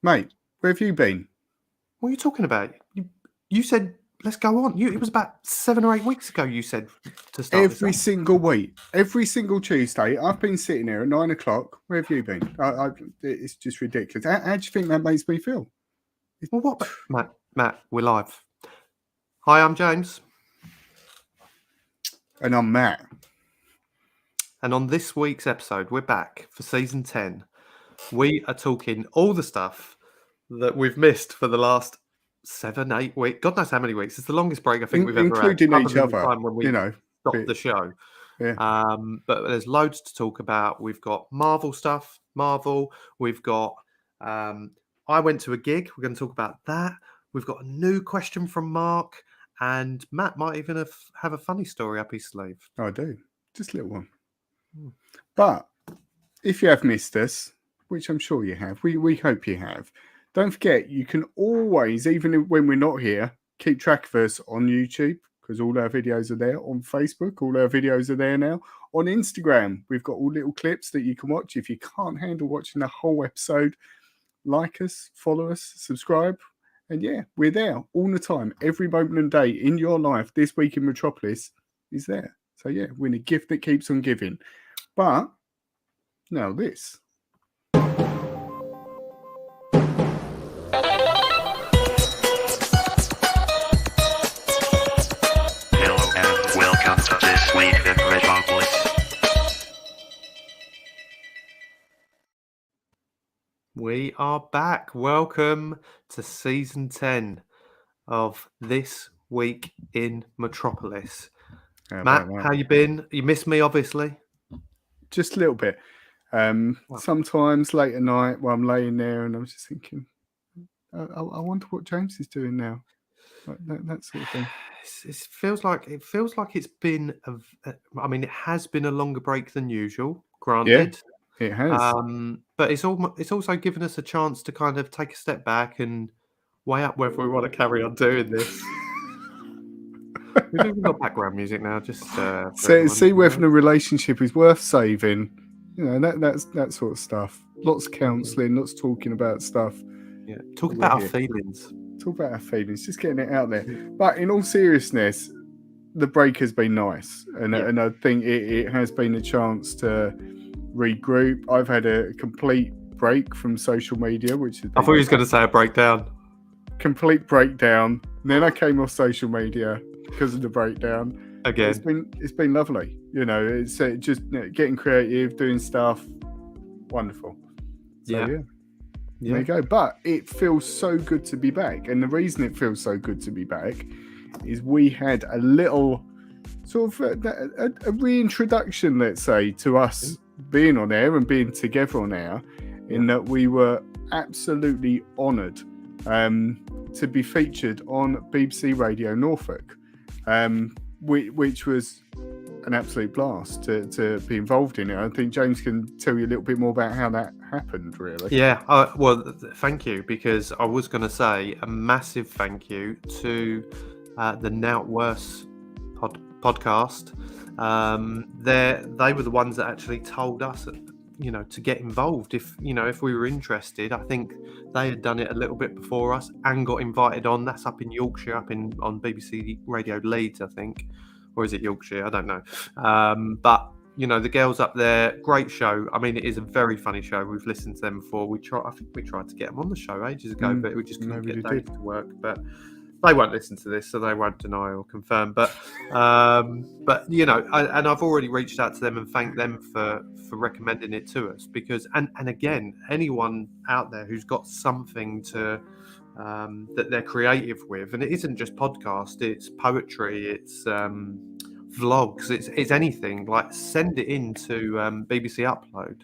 Mate, where have you been? What are you talking about? You said let's go on. It was about 7 or 8 weeks ago. You said to start Every this. single week, every single Tuesday, I've been sitting here at 9 o'clock. Where have you been? It's just ridiculous. How do you think that makes me feel? Well, what, Matt? We're live. Hi, I'm James, And I'm Matt. and on this week's episode, we're back for season 10. We are talking all the stuff that we've missed for the last 7, 8 weeks. God knows how many weeks. It's the longest break I think we've ever had, Including other each than other, the time when we stopped the show. Yeah. But there's loads to talk about. We've got Marvel stuff. We've got. I went to a gig. We're going to talk about that. We've got a new question from Mark, and Matt might even have a funny story up his sleeve. I do. Just a little one. But if you have missed us, which I'm sure you have, we hope you have, don't forget you can always, even when we're not here, keep track of us on YouTube, because all our videos are there. On Facebook, all our videos are there now. On Instagram, we've got all little clips that you can watch. If you can't handle watching the whole episode, like us, follow us, subscribe. And yeah, we're there all the time. Every moment and day in your life, This Week in Metropolis is there. So yeah, we're a gift that keeps on giving. But now this. Hello and welcome to This Week in Metropolis. We are back. Welcome to season 10 of This Week in Metropolis. Matt, how you been? You missed me, obviously. Just a little bit. Sometimes late at night while I'm laying there and I'm just thinking, I wonder what James is doing now. Like that sort of thing. It feels like it's been it has been a longer break than usual, granted. Yeah, it has. But it's also given us a chance to kind of take a step back and weigh up whether we want to carry on doing this. We've even got background music now, just see whether the relationship is worth saving. You know, that's that sort of stuff. Lots of counselling, lots of talking about stuff. Yeah, talk about our feelings. Talk about our feelings, just getting it out there. But in all seriousness, the break has been nice, and I think it has been a chance to regroup. I've had a complete break from social media, which is I thought you was going to say a breakdown. Complete breakdown. And then I came off social media because of the breakdown. Again, it's been lovely. You know, it's just getting creative, doing stuff. Wonderful. So, yeah. There you go. But it feels so good to be back. And the reason it feels so good to be back is we had a little sort of a reintroduction, let's say, to us being on air and being together on air, in that we were absolutely honoured to be featured on BBC Radio Norfolk, which was an absolute blast to be involved in it. I think James can tell you a little bit more about how that happened, really. Yeah, well, thank you, because I was going to say a massive thank you to the Now Worse podcast. They were the ones that actually told us, to get involved if we were interested. I think they had done it a little bit before us and got invited on. That's up in Yorkshire, on BBC Radio Leeds, I think. Or is it Yorkshire? I don't know. But, the girls up there, great show. I mean, it is a very funny show. We've listened to them before. I think we tried to get them on the show ages ago, but we just couldn't get Dave to work. But they won't listen to this, so they won't deny or confirm. But and I've already reached out to them and thanked them for recommending it to us, because and again, anyone out there who's got something to that they're creative with, and it isn't just podcast, it's poetry, it's vlogs, it's anything, like send it into BBC Upload,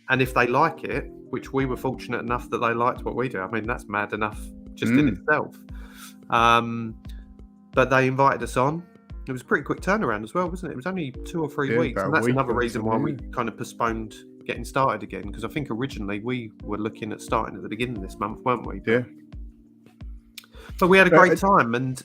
and if they like it, which we were fortunate enough that they liked what we do, I mean, that's mad enough just in itself, but they invited us on. It was a pretty quick turnaround as well, wasn't it? It was only 2 or 3 weeks, and that's another reason why we kind of postponed getting started again, because I think originally we were looking at starting at the beginning of this month, weren't we? Yeah. But we had a great time, and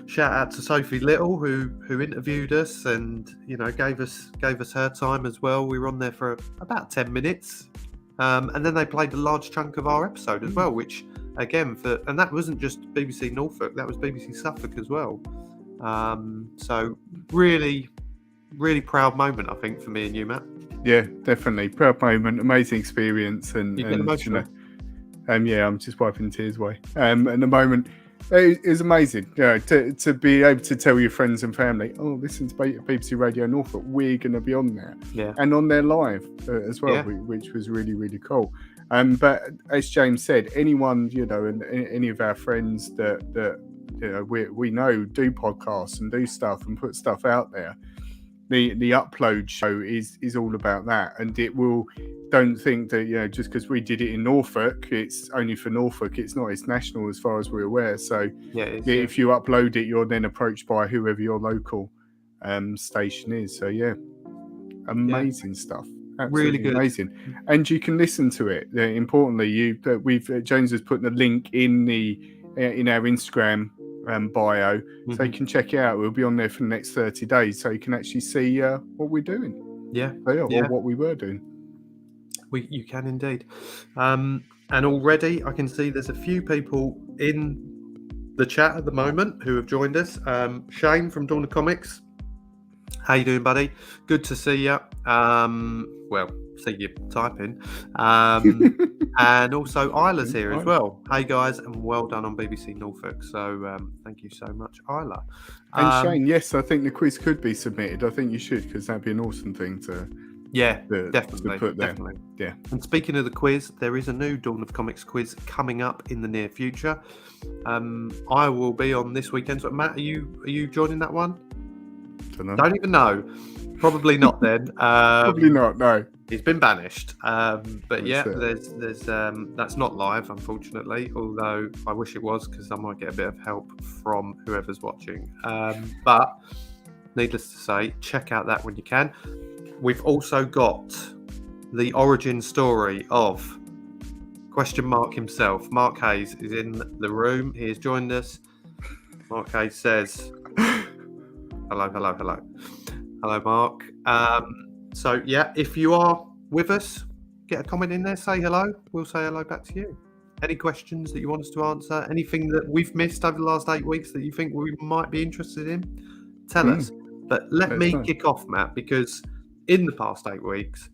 shout out to Sophie Little who interviewed us and gave us her time as well. We were on there for about 10 minutes. And then they played a large chunk of our episode as well, which again and that wasn't just BBC Norfolk, that was BBC Suffolk as well. So really, really proud moment, I think, for me and you, Matt. Yeah, definitely. Proud moment, amazing experience, and You get emotional. I'm just wiping tears away. And the moment, it was amazing. To be able to tell your friends and family, oh, listen to BBC Radio Norfolk, we're going to be on there, and on there live as well, which was really, really cool. But as James said, anyone, and any of our friends that we know do podcasts and do stuff and put stuff out there. The upload show is all about that, and it will. Don't think that just because we did it in Norfolk, it's only for Norfolk. It's not. It's national as far as we're aware. So if you upload it, you're then approached by whoever your local station is. So amazing stuff. Absolutely really good, amazing, and you can listen to it. Importantly, James has put the link in our Instagram bio, so you can check it out. We'll be on there for the next 30 days, so you can actually see what we're doing. Or what we were doing. You can indeed. And already I can see there's a few people in the chat at the moment who have joined us. Shane from Dawn of Comics, how you doing, buddy? Good to see you. See you typing. And also Isla's here as well. Hey guys, and well done on BBC Norfolk. So thank you so much, Isla. And Shane, yes, I think the quiz could be submitted. I think you should, because that'd be an awesome thing to definitely put there. Definitely. Yeah. And speaking of the quiz, there is a new Dawn of Comics quiz coming up in the near future. I will be on this weekend. So Matt, are you joining that one? Don't even know. Probably not then. Probably not, no. He's been banished. But there's that's not live, unfortunately, although I wish it was, because I might get a bit of help from whoever's watching. But needless to say, check out that when you can. We've also got the origin story of question mark himself. Mark Hayes is in the room. He has joined us. Mark Hayes says, hello, Mark. So if you are with us, get a comment in there, say hello. We'll say hello back to you. Any questions that you want us to answer? Anything that we've missed over the last 8 weeks that you think we might be interested in? Tell us. But let me kick off, Matt, because in the past 8 weeks,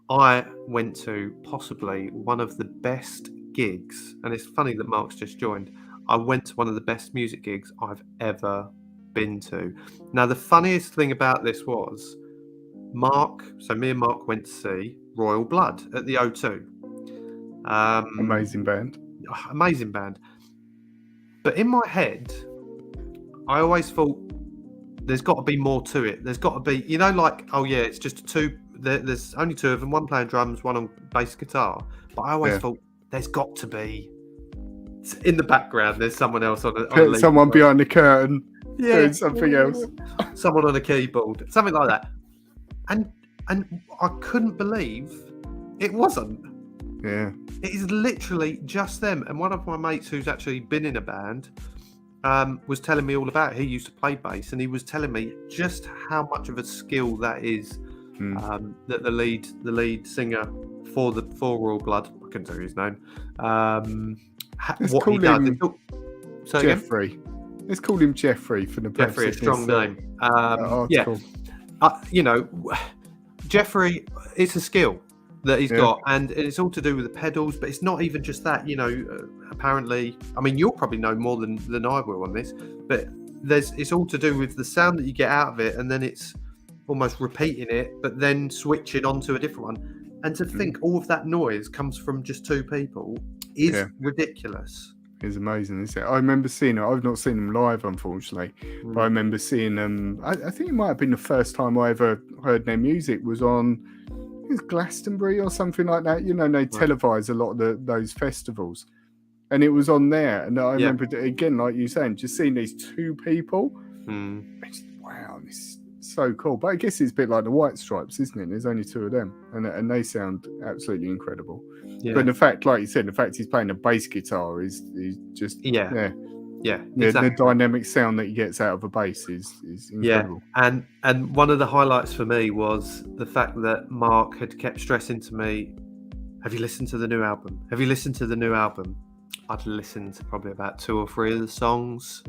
I went to possibly one of the best gigs, and it's funny that Mark's just joined. I went to one of the best music gigs I've ever been to. Now, the funniest thing about this was me and Mark went to see Royal Blood at the O2. Amazing band. But in my head, I always thought there's got to be more to it. There's got to be, it's just there's only two of them, one playing drums, one on bass guitar. But I always thought there's got to be, in the background, there's someone else on a someone behind the curtain doing something else. Someone on a keyboard, something like that. And I couldn't believe it wasn't. Yeah. It is literally just them. And one of my mates who's actually been in a band was telling me all about it. He used to play bass, and he was telling me just how much of a skill that is. That the lead singer for Royal Blood, I couldn't tell you his name. Let's call him Jeffrey. Let's call him Jeffrey for the Jeffrey, a strong name. Cool. Jeffrey, it's a skill that he's got, and it's all to do with the pedals, but it's not even just that. Apparently, I mean, you'll probably know more than I will on this, but it's all to do with the sound that you get out of it, and then it's almost repeating it, but then switching onto a different one. And to think all of that noise comes from just two people is ridiculous. It's amazing, isn't it? I remember seeing it. I've not seen them live, unfortunately, but I remember seeing them. I think it might have been the first time I ever heard their music was on Glastonbury or something like that. They televise a lot of those festivals, and it was on there. And I remember again, like you saying, just seeing these two people. Wow, this is so cool. But I guess it's a bit like the White Stripes, isn't it? There's only two of them, and they sound absolutely incredible. But the fact, like you said, he's playing a bass guitar is just exactly. The dynamic sound that he gets out of a bass is incredible. And one of the highlights for me was the fact that Mark had kept stressing to me have you listened to the new album? Have you listened to the new album? I'd listened to probably about 2 or 3 of the songs,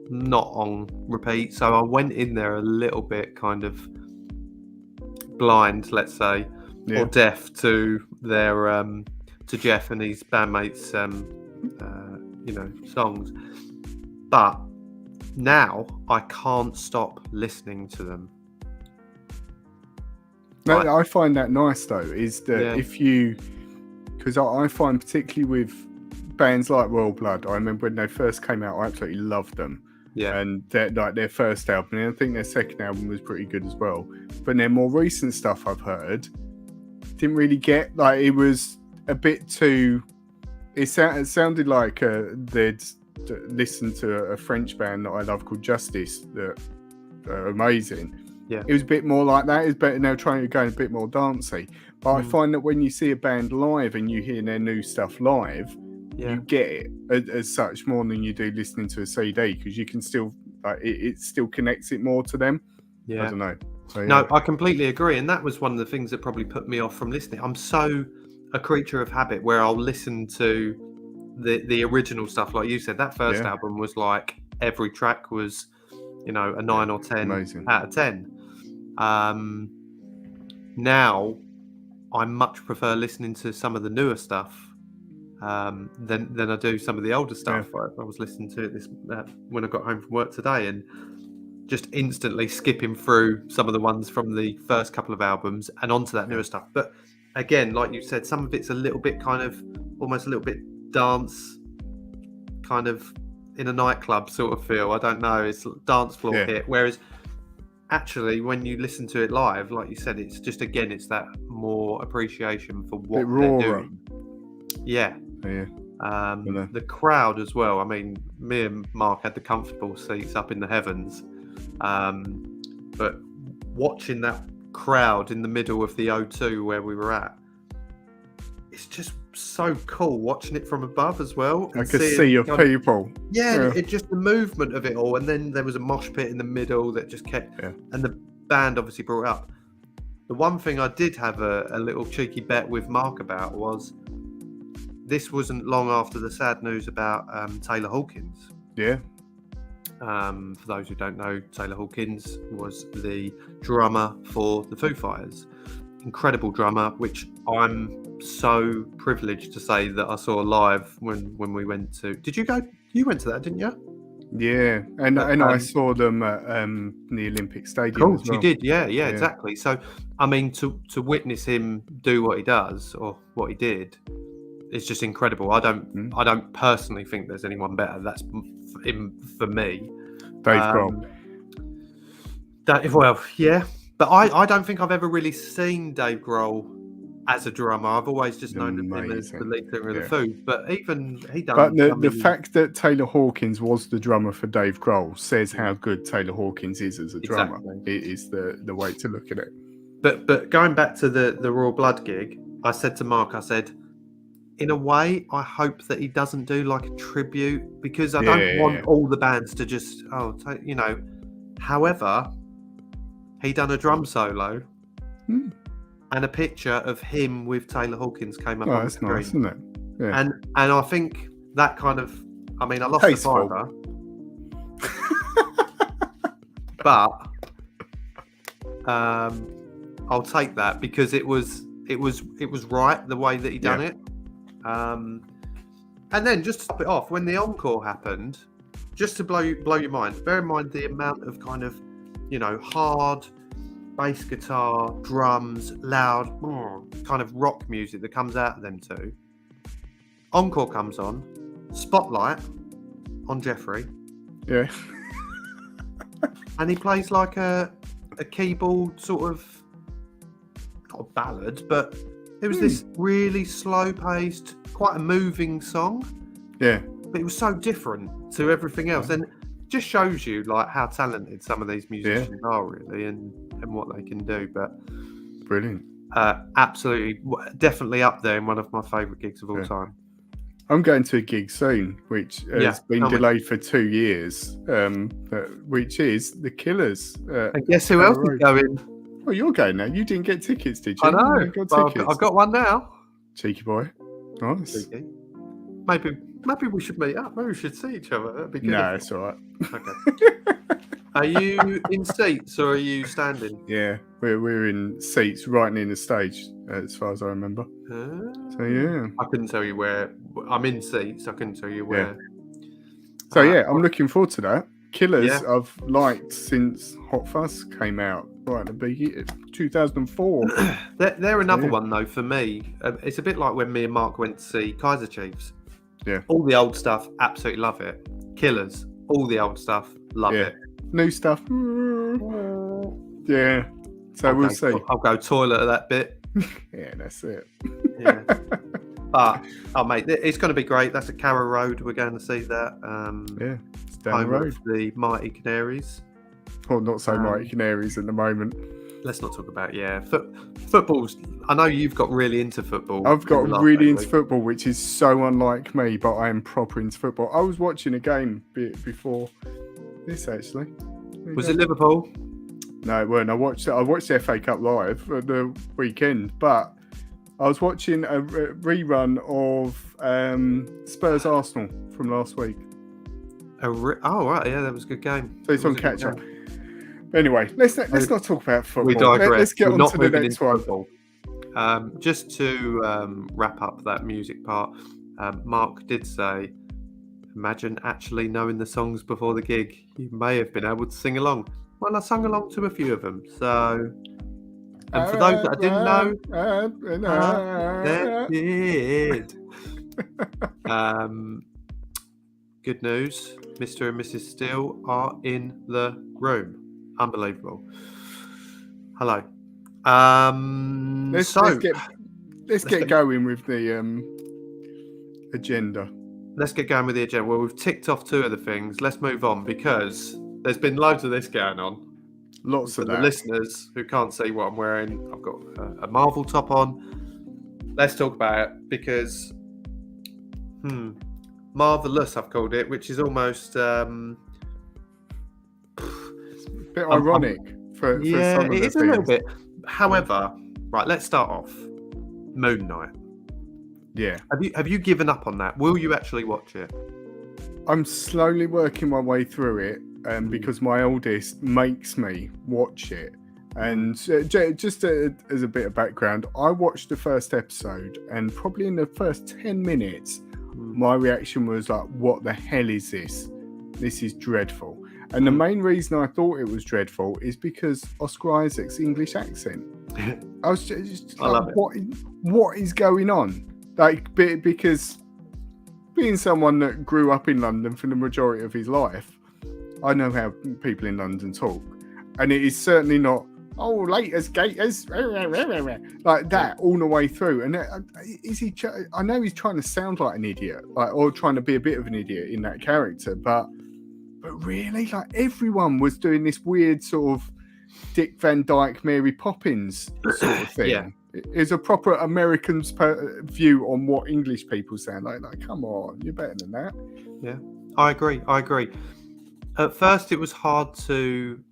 not on repeat. So I went in there a little bit kind of blind, let's say, or deaf to their to Jeff and his bandmates songs. But now I can't stop listening to them. No, I find that nice though, is that if you, because I find particularly with bands like Royal Blood, I remember when they first came out, I absolutely loved them. Yeah. And their first album, and I think their second album was pretty good as well. But their more recent stuff I've heard didn't really get, like, it was a bit too, it sounded like they'd listened to a French band that I love called Justice, that are amazing. Yeah. It was a bit more like that. It was better now, trying to go a bit more dancey. But I find that when you see a band live and you hear their new stuff live, you get it as such more than you do listening to a CD, because you can still, it still connects it more to them. Yeah. I don't know. So, no, I completely agree. And that was one of the things that probably put me off from listening. I'm so a creature of habit where I'll listen to the original stuff. Like you said, that first album was like every track was, a 9 or 10 out of 10. Now I much prefer listening to some of the newer stuff than I do some of the older stuff. I was listening to it when I got home from work today, and just instantly skipping through some of the ones from the first couple of albums and onto that newer stuff. But again, like you said, some of it's a little bit kind of almost a little bit dance, kind of in a nightclub sort of feel. I don't know, it's dance floor hit. Whereas actually, when you listen to it live, like you said, it's just, again, it's that more appreciation for what they're doing. Yeah. The crowd as well. I mean, me and Mark had the comfortable seats up in the heavens, but watching that crowd in the middle of the O2 where we were at, it's just so cool watching it from above as well. I could see your people. Yeah, it just the movement of it all. And then there was a mosh pit in the middle that just kept, and the band obviously brought it up. The one thing I did have a little cheeky bet with Mark about was, this wasn't long after the sad news about Taylor Hawkins. Yeah. For those who don't know, Taylor Hawkins was the drummer for the Foo Fighters. Incredible drummer, which I'm so privileged to say that I saw live when we went to. Did you go? You went to that, didn't you? Yeah, and I saw them at the Olympic Stadium. As well. You did, yeah, exactly. So, I mean, to witness him do what he does, or what he did, it's just incredible. I don't personally think there's anyone better. That's for me. Dave Grohl. But I don't think I've ever really seen Dave Grohl as a drummer. I've always just known him as the lead singer of the Foo. But even he done. But the fact that Taylor Hawkins was the drummer for Dave Grohl says how good Taylor Hawkins is as a drummer. Exactly. It is the way to look at it. But going back to the Royal Blood gig, I said to Mark, I said, in a way, I hope that he doesn't do like a tribute, because I don't want all the bands to just, However, he done a drum solo, and a picture of him with Taylor Hawkins came up on the screen. Nice, isn't it? Yeah. And I think that kind of, I mean, I lost the fiver, but I'll take that, because it was right the way that he done it. And then just to top it off, when the encore happened, just to blow your mind, bear in mind the amount of kind of, hard bass guitar, drums, loud, kind of rock music that comes out of them two. Encore comes on, spotlight on Jeffrey. Yeah. And he plays like a keyboard sort of, not a ballad, but it was this really slow-paced, quite a moving song. Yeah. But it was so different to everything else. And it just shows you like how talented some of these musicians are, really, and what they can do. But brilliant. Absolutely, definitely up there in one of my favourite gigs of all time. I'm going to a gig soon, which has been delayed for 2 years, which is The Killers. And guess who else is going? Oh, you're going now. You didn't get tickets, did you? I know. I got one now. Cheeky boy. Nice. Cheeky. Maybe we should meet up. Maybe we should see each other. That'd be good. No, it's all right. Okay. Are you in seats or are you standing? Yeah, we're in seats right near the stage, as far as I remember. So yeah. I couldn't tell you where. I'm in seats. I couldn't tell you where. So yeah, I'm looking forward to that. Killers Yeah. I've liked since Hot Fuzz came out, right at the beginning, 2004. They're another one though for me. It's a bit like when me and Mark went to see Kaiser Chiefs. Yeah. All the old stuff, absolutely love it. Killers, all the old stuff, love it. New stuff. Yeah. So we'll see. I'll go toilet at that bit. Yeah, that's it. Yeah. But mate, it's going to be great. That's at Carrow Road. We're going to see that. Yeah, it's down the Home road. of the Mighty Canaries. Well, not so Mighty Canaries at the moment. Let's not talk about football's. I know you've got really into football. I've got in the last really 8 into weeks. football, which is so unlike me, but I am proper into football. I was watching a game before this actually. Was it Liverpool? No, it weren't. I watched the FA Cup live at the weekend, but I was watching a rerun of Spurs Arsenal from last week. Oh right, yeah, that was a good game. So it's on catch up. Anyway, let's not talk about football. We digress. Let's get We're on not to the moving next into one. football. Just to wrap up that music part, Mark did say, imagine actually knowing the songs before the gig. You may have been able to sing along. Well, I sung along to a few of them. So, and for those that I didn't know, they did. Good news, Mr. and Mrs. Steele are in the room. Unbelievable. Hello. Let's get going with the agenda. Let's get going with the agenda. Well, we've ticked off 2 of the things. Let's move on because there's been loads of this going on. Lots For of the that. listeners who can't see what I'm wearing, I've got a Marvel top on. Let's talk about it because, marvelous, I've called it, which is almost Bit ironic for some of it the is a little things. bit. However, right, let's start off. Moonlight. Yeah. Have you given up on that? Will you actually watch it? I'm slowly working my way through it because my oldest makes me watch it. And just as a bit of background, I watched the first episode and probably in the first 10 minutes, my reaction was like, what the hell is this? This is dreadful. And the main reason I thought it was dreadful is because Oscar Isaac's English accent. I was just I love it. What is going on? Like, because being someone that grew up in London for the majority of his life, I know how people in London talk. And it is certainly not, laters, gators, like that all the way through. And is he? I know he's trying to sound like an idiot, or trying to be a bit of an idiot in that character, but really, like, everyone was doing this weird sort of Dick Van Dyke, Mary Poppins sort of thing. Yeah. It's a proper American's view on what English people sound like. Like, come on, you're better than that. Yeah, I agree. At first, it was hard to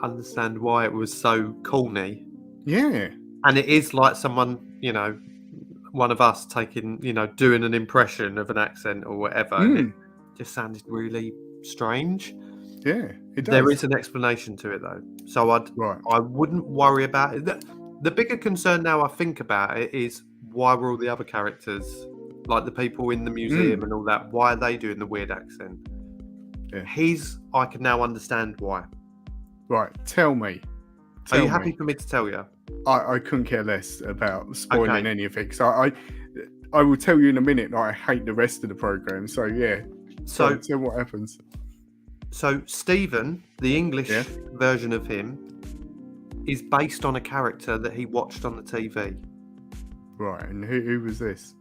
understand why it was so corny. Yeah. And it is like someone, one of us taking, doing an impression of an accent or whatever. And it just sounded really strange. Yeah, it does. There is an explanation to it though. So I wouldn't worry about it. The bigger concern now I think about it is, why were all the other characters, like the people in the museum and all that, why are they doing the weird accent? Yeah. I can now understand why. Right, tell me. Are you happy for me to tell you? I couldn't care less about spoiling any of it, because I will tell you in a minute that I hate the rest of the program. So yeah. So tell what happens. So Stephen, the English version of him, is based on a character that he watched on the TV. Right, and who was this?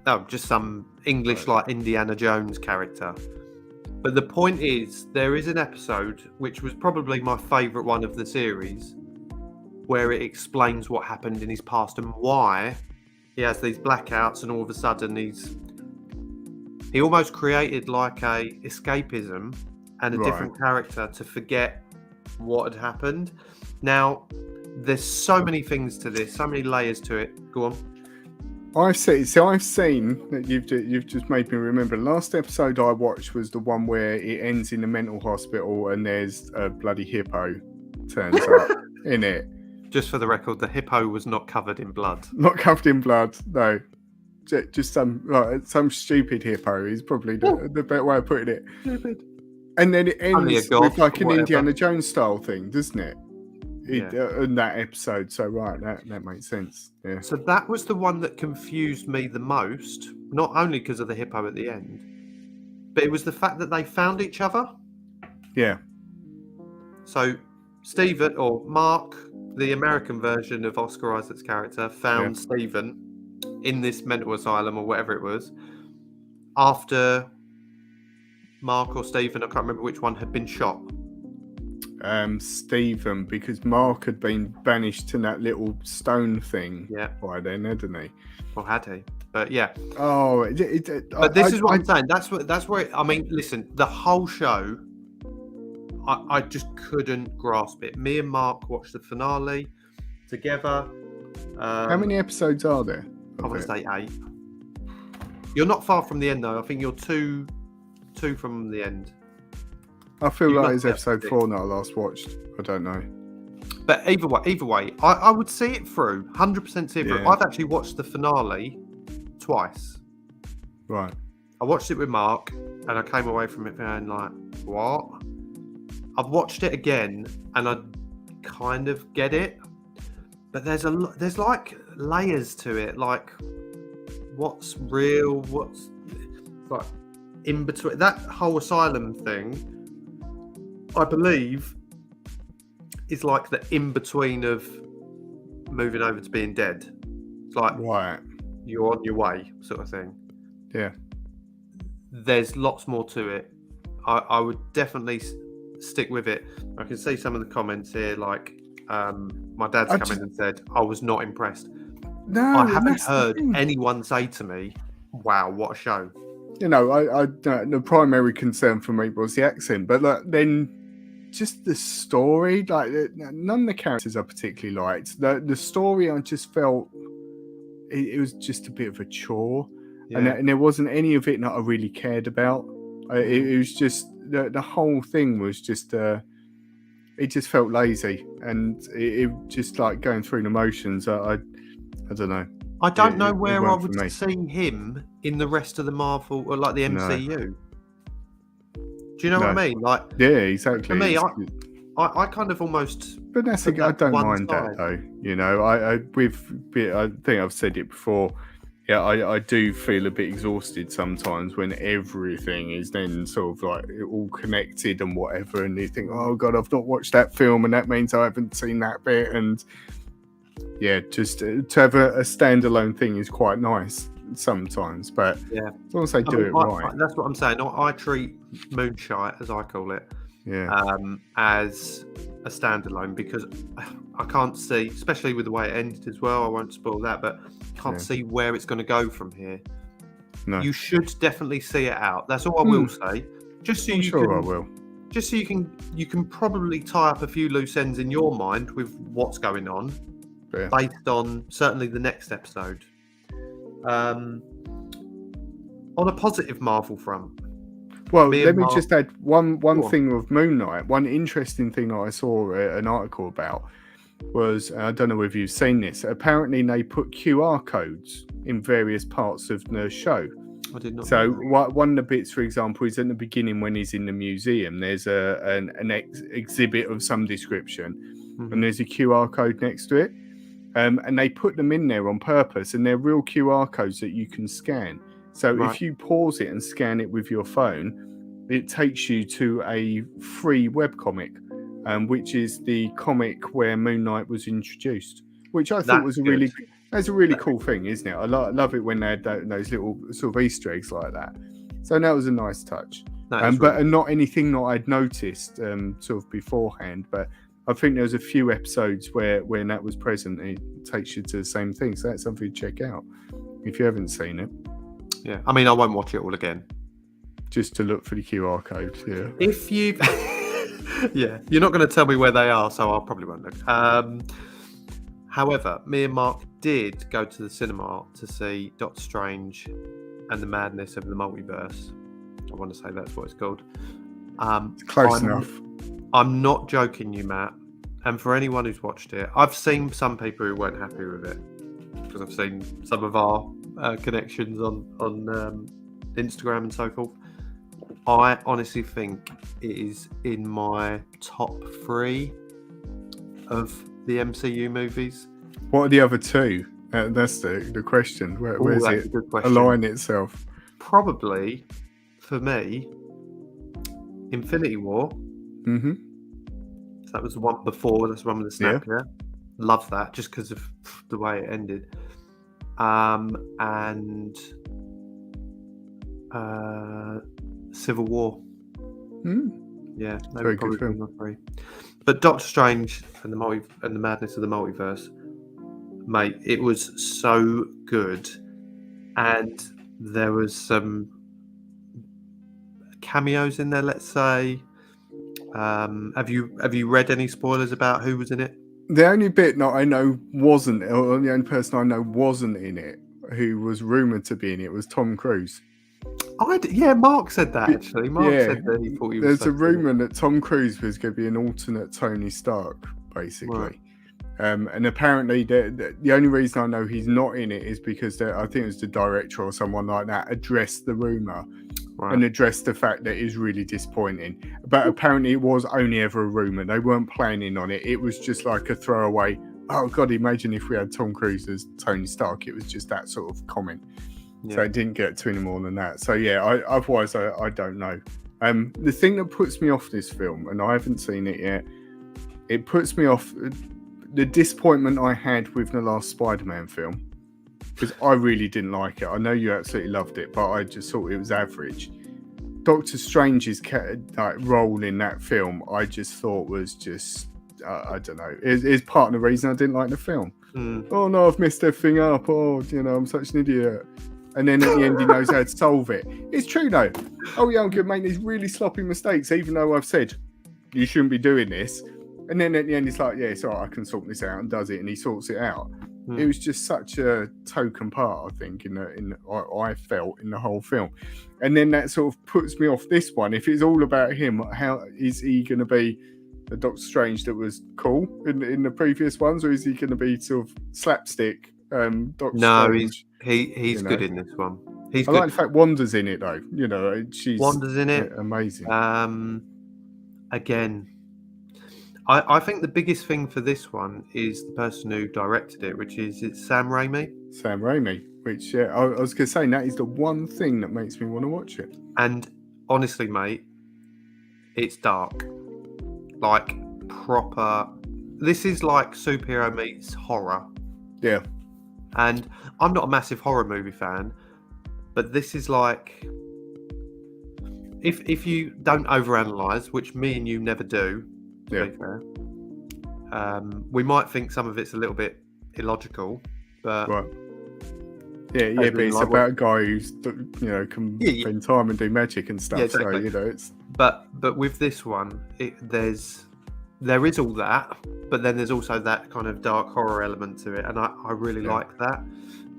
Oh, just some English like Indiana Jones character. But the point is, there is an episode, which was probably my favourite one of the series, where it explains what happened in his past and why he has these blackouts, and all of a sudden he almost created like a escapism and a different character to forget what had happened. Now, there's so many things to this, so many layers to it. Go on. I've seen that you've just made me remember. Last episode I watched was the one where it ends in a mental hospital and there's a bloody hippo turns up in it. Just for the record, the hippo was not covered in blood. Not covered in blood, no. Just some stupid hippo is probably the better way of putting it. Stupid. And then it ends with like an whatever. Indiana Jones style thing, doesn't it? Yeah. In that episode. So right, that makes sense. Yeah. So that was the one that confused me the most, not only because of the hippo at the end, but it was the fact that they found each other. Yeah. So Stephen, or Mark, the American version of Oscar Isaac's character, found Stephen in this mental asylum or whatever it was after Mark or Stephen, I can't remember which one, had been shot. Stephen, because Mark had been banished to that little stone thing by then, hadn't he? Or had he? But yeah. Oh, but this is what I'm saying. That's where I mean, listen, the whole show, I just couldn't grasp it. Me and Mark watched the finale together. How many episodes are there? I want to say 8. You're not far from the end, though. I think you're two from the end. I feel like it's episode 4 that I last watched. I don't know. But either way, I would see it through. 100% see it through. I've actually watched the finale twice. Right. I watched it with Mark, and I came away from it going like, what? I've watched it again, and I kind of get it. But there's like layers to it, like what's real, what's like in between. That whole asylum thing, I believe, is like the in between of moving over to being dead. It's like you're on your way, sort of thing. Yeah. There's lots more to it. I would definitely stick with it. I can see some of the comments here, like my dad's come in and said, I was not impressed. No, I haven't heard anyone say to me, wow, what a show. You know, I the primary concern for me was the accent, but then just the story, like none of the characters I particularly liked. The story, I just felt it was just a bit of a chore, and there wasn't any of it that I really cared about. It was just the whole thing was just it just felt lazy, and it just like going through the motions. I don't know. I don't know where I would see him in the rest of the Marvel or like the MCU. No. Do you know what I mean? Like, yeah, exactly. For me, I kind of almost. But that's I don't mind that though. You know, I think I've said it before. Yeah, I do feel a bit exhausted sometimes when everything is then sort of like all connected and whatever, and you think, oh God, I've not watched that film, and that means I haven't seen that bit, and yeah, just to have a standalone thing is quite nice sometimes, but as long as they do it right. That's what I'm saying. I treat Moonlight, as I call it, as a standalone, because I can't see, especially with the way it ended as well, I won't spoil that, but can't see where it's going to go from here. No. You should definitely see it out. That's all I will say. Just so I will. Just so you can probably tie up a few loose ends in your mind with what's going on, based on certainly the next episode. On a positive Marvel front. Well, let me just add one thing with Moonlight. One interesting thing that I saw an article about was, I don't know if you've seen this, apparently they put QR codes in various parts of the show. I did not. So one of the bits, for example, is at the beginning when he's in the museum, there's an exhibit of some description, and there's a QR code next to it. And they put them in there on purpose, and they're real QR codes that you can scan. So if you pause it and scan it with your phone, it takes you to a free webcomic, which is the comic where Moonlight was introduced, which I thought was a really cool thing, isn't it? I love it when they had those little sort of Easter eggs like that. So that was a nice touch. But not anything that I'd noticed sort of beforehand, but I think there was a few episodes where when that was present, it takes you to the same thing. So that's something to check out if you haven't seen it. Yeah, I mean, I won't watch it all again. Just to look for the QR codes, yeah. If you... you're not going to tell me where they are, so I probably won't look. However, me and Mark did go to the cinema to see Doctor Strange and the Madness of the Multiverse. I want to say that's what it's called. Close enough. I'm not joking you, Matt. And for anyone who's watched it, I've seen some people who weren't happy with it because I've seen some of our connections on Instagram and so forth. I honestly think it is in my top 3 of the MCU movies. What are the other 2? That's the question. Where's it align itself? Probably, for me, Infinity War. Mm-hmm. So that was the one before. That's the one with the snap. Yeah. Love that just because of the way it ended. And Civil War. Yeah, very good film. 3. But Doctor Strange and the Madness of the Multiverse, mate, it was so good, and there was some cameos in there. Let's say, have you read any spoilers about who was in it? The only bit that I know wasn't, or the only person I know wasn't in it, who was rumored to be in it, was Tom Cruise. Mark said that actually. Mark said that he thought he was. There's a rumor that Tom Cruise was going to be an alternate Tony Stark, basically. Right. And apparently, the only reason I know he's not in it is because I think it was the director or someone like that addressed the rumor and addressed the fact that it's really disappointing. But apparently, it was only ever a rumor. They weren't planning on it. It was just like a throwaway. Oh God! Imagine if we had Tom Cruise as Tony Stark. It was just that sort of comment. Yeah. So it didn't get to any more than that. So yeah, otherwise I don't know. The thing that puts me off this film, and I haven't seen it yet, it puts me off the disappointment I had with the last SpiderMan film, because I really didn't like it. I know you absolutely loved it, but I just thought it was average. Doctor Strange's role in that film, I just thought was just, I don't know. It's part of the reason I didn't like the film. Oh no, I've messed everything up. Oh, I'm such an idiot. And then at the end, he knows how to solve it. It's true, though. Oh, yeah, I'm going to make these really sloppy mistakes, even though I've said you shouldn't be doing this. And then at the end, it's like, yeah, it's all right, I can sort this out, and does it, and he sorts it out. It was just such a token part, I think, I felt in the whole film. And then that sort of puts me off this one. If it's all about him, how is he going to be the Doctor Strange that was cool in the previous ones, or is he going to be sort of slapstick Doctor Strange? He's good in this one. I like the fact Wanda's in it though. Wanda's in it. Amazing. Again, I think the biggest thing for this one is the person who directed it, which is Sam Raimi. Sam Raimi, which I was going to say that is the one thing that makes me want to watch it. And honestly, mate, it's dark, like proper. This is like superhero meets horror. Yeah. And I'm not a massive horror movie fan, but this is like, if you don't overanalyze, which me and you never do, to be fair, we might think some of it's a little bit illogical, but but it's like about a guy who's can spend time and do magic and stuff. Yeah, exactly. So it's. But with this one, there is all that, but then there's also that kind of dark horror element to it, and I really like that.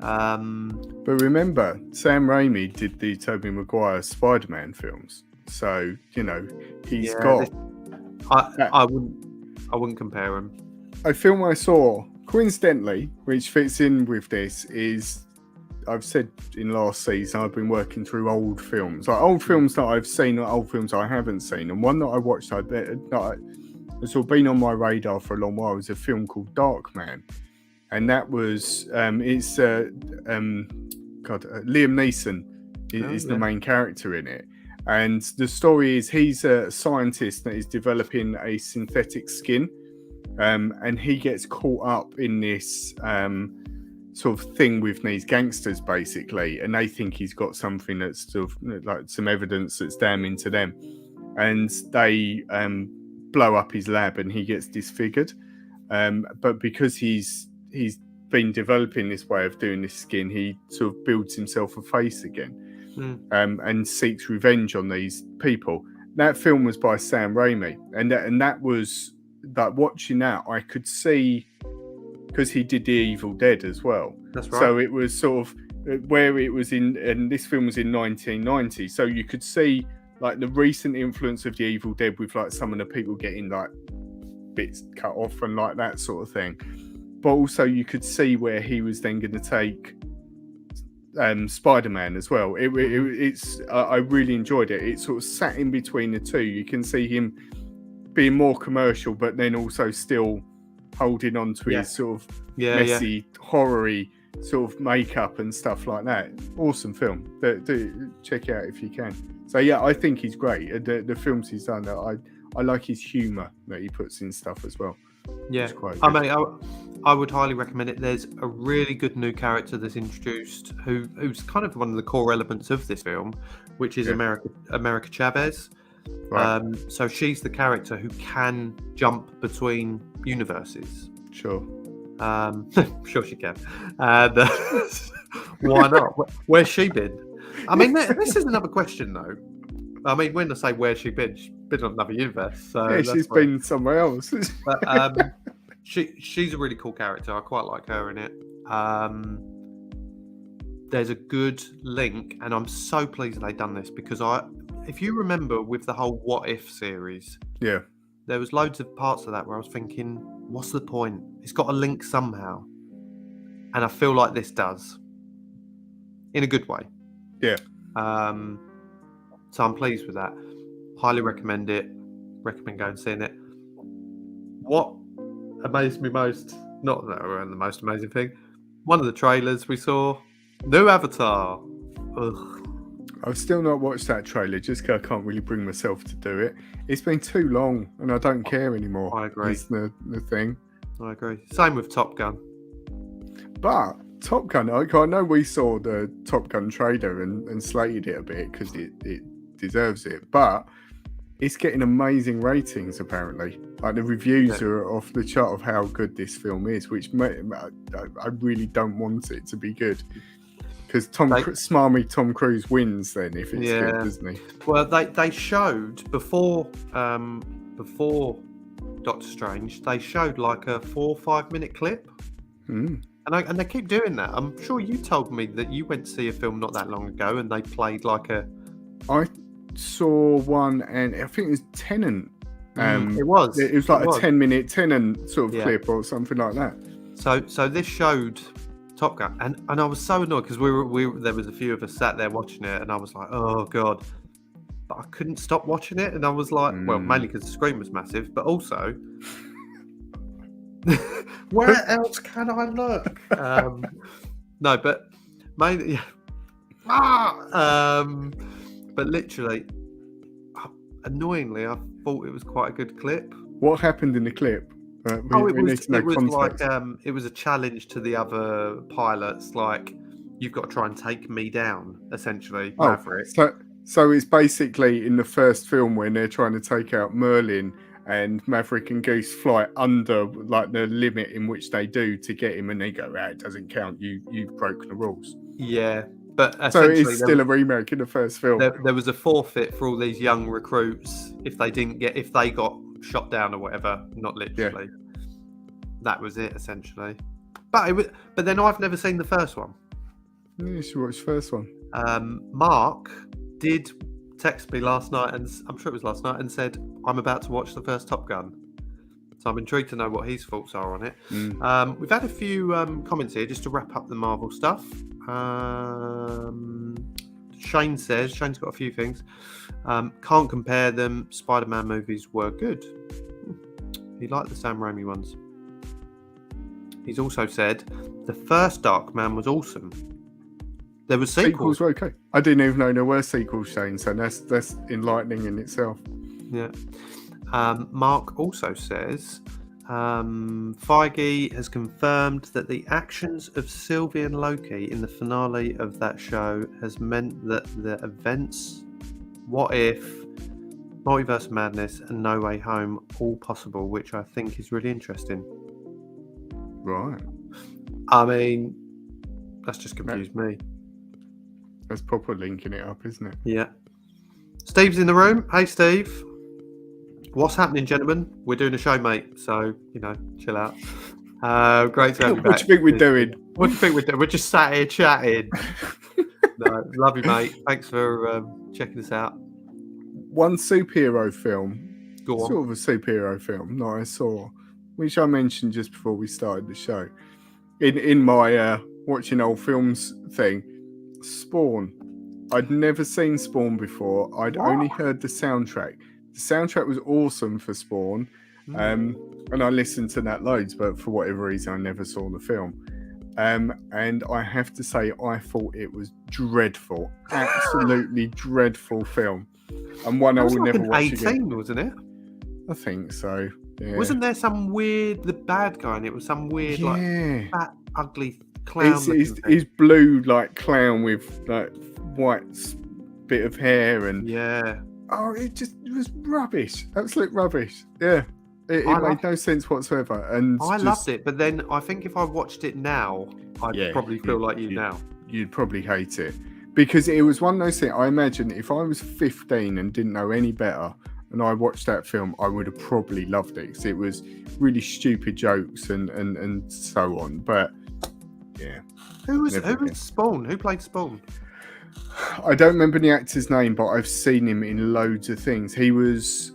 But remember, Sam Raimi did the Tobey Maguire SpiderMan films, so he's got. I wouldn't compare him. A film I saw coincidentally, which fits in with this, is I've said in last season I've been working through old films, like old films that I've seen or old films I haven't seen, and one that I watched it's sort of been on my radar for a long while. It was a film called Darkman, and that was Liam Neeson is the main character in it, and the story is he's a scientist that is developing a synthetic skin, and he gets caught up in this sort of thing with these gangsters basically, and they think he's got something that's sort of like some evidence that's damning to them, and they blow up his lab and he gets disfigured, but because he's been developing this way of doing this skin, he sort of builds himself a face again, and seeks revenge on these people. That film was by Sam Raimi, and that was like, watching that, I could see because he did the Evil Dead as well. That's right. So it was sort of where it was in, and this film was in 1990. So you could see like the recent influence of the Evil Dead with like some of the people getting like bits cut off and like that sort of thing. But also you could see where he was then going to take SpiderMan as well. I really enjoyed it. It sort of sat in between the two. You can see him being more commercial, but then also still holding on to his sort of messy, horror-y sort of makeup and stuff like that. Awesome film. Do check it out if you can. So yeah, I think he's great. The films he's done, I like his humour that he puts in stuff as well. Yeah, it's quite I good. mean, I would highly recommend it. There's a really good new character that's introduced, who's kind of one of the core elements of this film, which is America Chavez. Right. So she's the character who can jump between universes. Sure. Sure she can. And why not? Where's she been? I mean, this is another question though. I mean, when I say where's she been on another universe. So yeah, she's been somewhere else. But she's a really cool character. I quite like her in it. There's a good link, and I'm so pleased they've done this because if you remember with the whole What If series, there was loads of parts of that where I was thinking, what's the point? It's got a link somehow. And I feel like this does. In a good way. Yeah. So I'm pleased with that. Highly recommend it. Recommend going and seeing it. What amazed me most, not that around the most amazing thing, one of the trailers we saw, new Avatar. Ugh. I've still not watched that trailer just because I can't really bring myself to do it. It's been too long and I don't care anymore. I agree. Is the thing. I agree. Same with Top Gun. But Top Gun, I know we saw the Top Gun trailer and slated it a bit because it deserves it. But it's getting amazing ratings apparently. Like the reviews are off the chart of how good this film is, which I really don't want it to be good. Because smarmy Tom Cruise wins then if it's good, doesn't he? Well, they showed before Doctor Strange, they showed like a 4 or 5 minute clip, and they keep doing that. I'm sure you told me that you went to see a film not that long ago, and they played like a. I saw one, and I think it was Tenet. It was like a 10-minute Tenet sort of clip or something like that. So this showed Top Gun, and I was so annoyed because there was a few of us sat there watching it, and I was like, oh god, but I couldn't stop watching it, and I was like, well, mainly because the screen was massive, but also, where else can I look? No, but mainly, but literally, annoyingly, I thought it was quite a good clip. What happened in the clip? We need to know context. Like it was a challenge to the other pilots, like you've got to try and take me down, essentially. Maverick. So it's basically in the first film when they're trying to take out Merlin, and Maverick and Goose fly under like the limit in which they do to get him, and they go, it doesn't count. You've broken the rules. Yeah, but so it's still a remake in the first film. There was a forfait for all these young recruits if they got shot down or whatever, not literally. Yeah. That was it essentially. But then I've never seen the first one. You should watch the first one. Mark did text me last night, and I'm sure it was last night, and said I'm about to watch the first Top Gun. So I'm intrigued to know what his thoughts are on it. We've had a few comments here just to wrap up the Marvel stuff. Shane's got a few things. Can't compare them. SpiderMan movies were good. He liked the Sam Raimi ones. He's also said the first Darkman was awesome. There were sequels. Sequels were okay. I didn't even know there were sequels, Shane. So that's enlightening in itself. Yeah. Mark also says Feige has confirmed that the actions of Sylvie and Loki in the finale of that show has meant that the events What If, Multiverse of Madness and No Way Home all possible, which I think is really interesting. Right. I mean, that's just confused me. That's proper linking it up, isn't it? Yeah. Steve's in the room. Hey, Steve. What's happening, gentlemen? We're doing a show, mate. So, chill out. Great to have you back. What do you think we're doing? What do you think we're doing? We're just sat here chatting. No, love you, mate. Thanks for checking us out. One superhero film, Go on. sort of a superhero film that I saw, which I mentioned just before we started the show, in my watching old films thing, Spawn. I'd never seen Spawn before. I'd only heard the soundtrack. The soundtrack was awesome for Spawn, and I listened to that loads, but for whatever reason I never saw the film. And I have to say, I thought it was dreadful, absolutely dreadful film, and one I will never watch 18, again. Wasn't it? I think so. Yeah. Wasn't there some weird, the bad guy in it was some weird, like fat, ugly clown? He's blue like clown with like white bit of hair and it was rubbish, absolute rubbish. Yeah. It made no sense whatsoever, and I loved it. But then I think if I watched it now, I'd probably feel like you now. You'd probably hate it because it was one of those things. I imagine if I was 15 and didn't know any better, and I watched that film, I would have probably loved it because it was really stupid jokes and so on. But yeah, who was Spawn? Who played Spawn? I don't remember the actor's name, but I've seen him in loads of things. He was.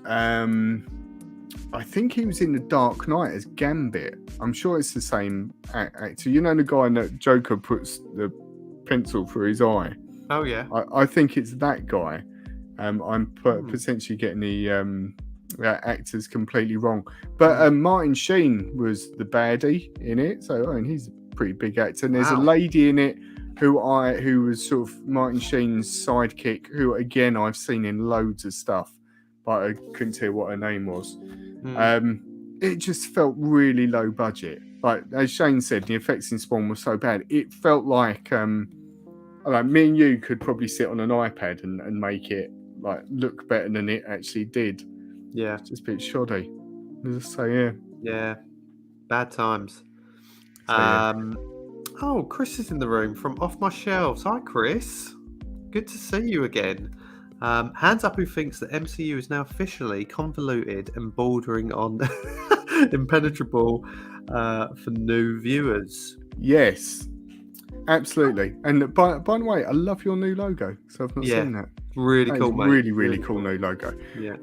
I think he was in The Dark Knight as Gambit. I'm sure it's the same actor. You know the guy that Joker puts the pencil through his eye? Oh, yeah. I think it's that guy. I'm potentially getting the actors completely wrong. But Martin Sheen was the baddie in it. So he's a pretty big actor. And there's a lady in it who was sort of Martin Sheen's sidekick, who, again, I've seen in loads of stuff. But I couldn't tell what her name was. It just felt really low budget. Like as Shane said, the effects in Spawn were so bad. It felt like me and you could probably sit on an iPad and make it like look better than it actually did. Yeah, it's just a bit shoddy. Just say yeah, bad times. Oh, Chris is in the room from Off My Shelves. Hi, Chris. Good to see you again. Hands up who thinks that MCU is now officially convoluted and bordering on impenetrable for new viewers. Yes, absolutely. And by the way, I love your new logo. So I've not seen that. Really cool, mate. Really cool new logo. Yeah.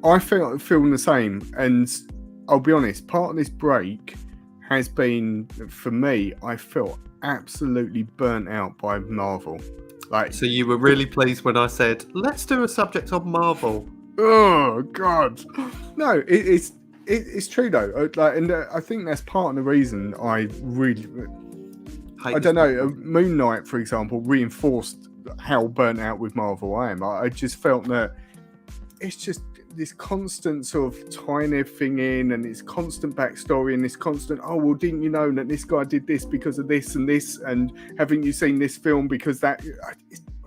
I feel the same. And I'll be honest, part of this break has been, for me, I felt absolutely burnt out by Marvel. So you were really pleased when I said, let's do a subject on Marvel. Oh, God. No, it's true, though. And I think that's part of the reason I really... I don't know. Moonlight, for example, reinforced how burnt out with Marvel I am. I just felt that it's just this constant sort of tying everything in, and this constant backstory, and this constant, oh, well, didn't you know that this guy did this because of this, and haven't you seen this film because that...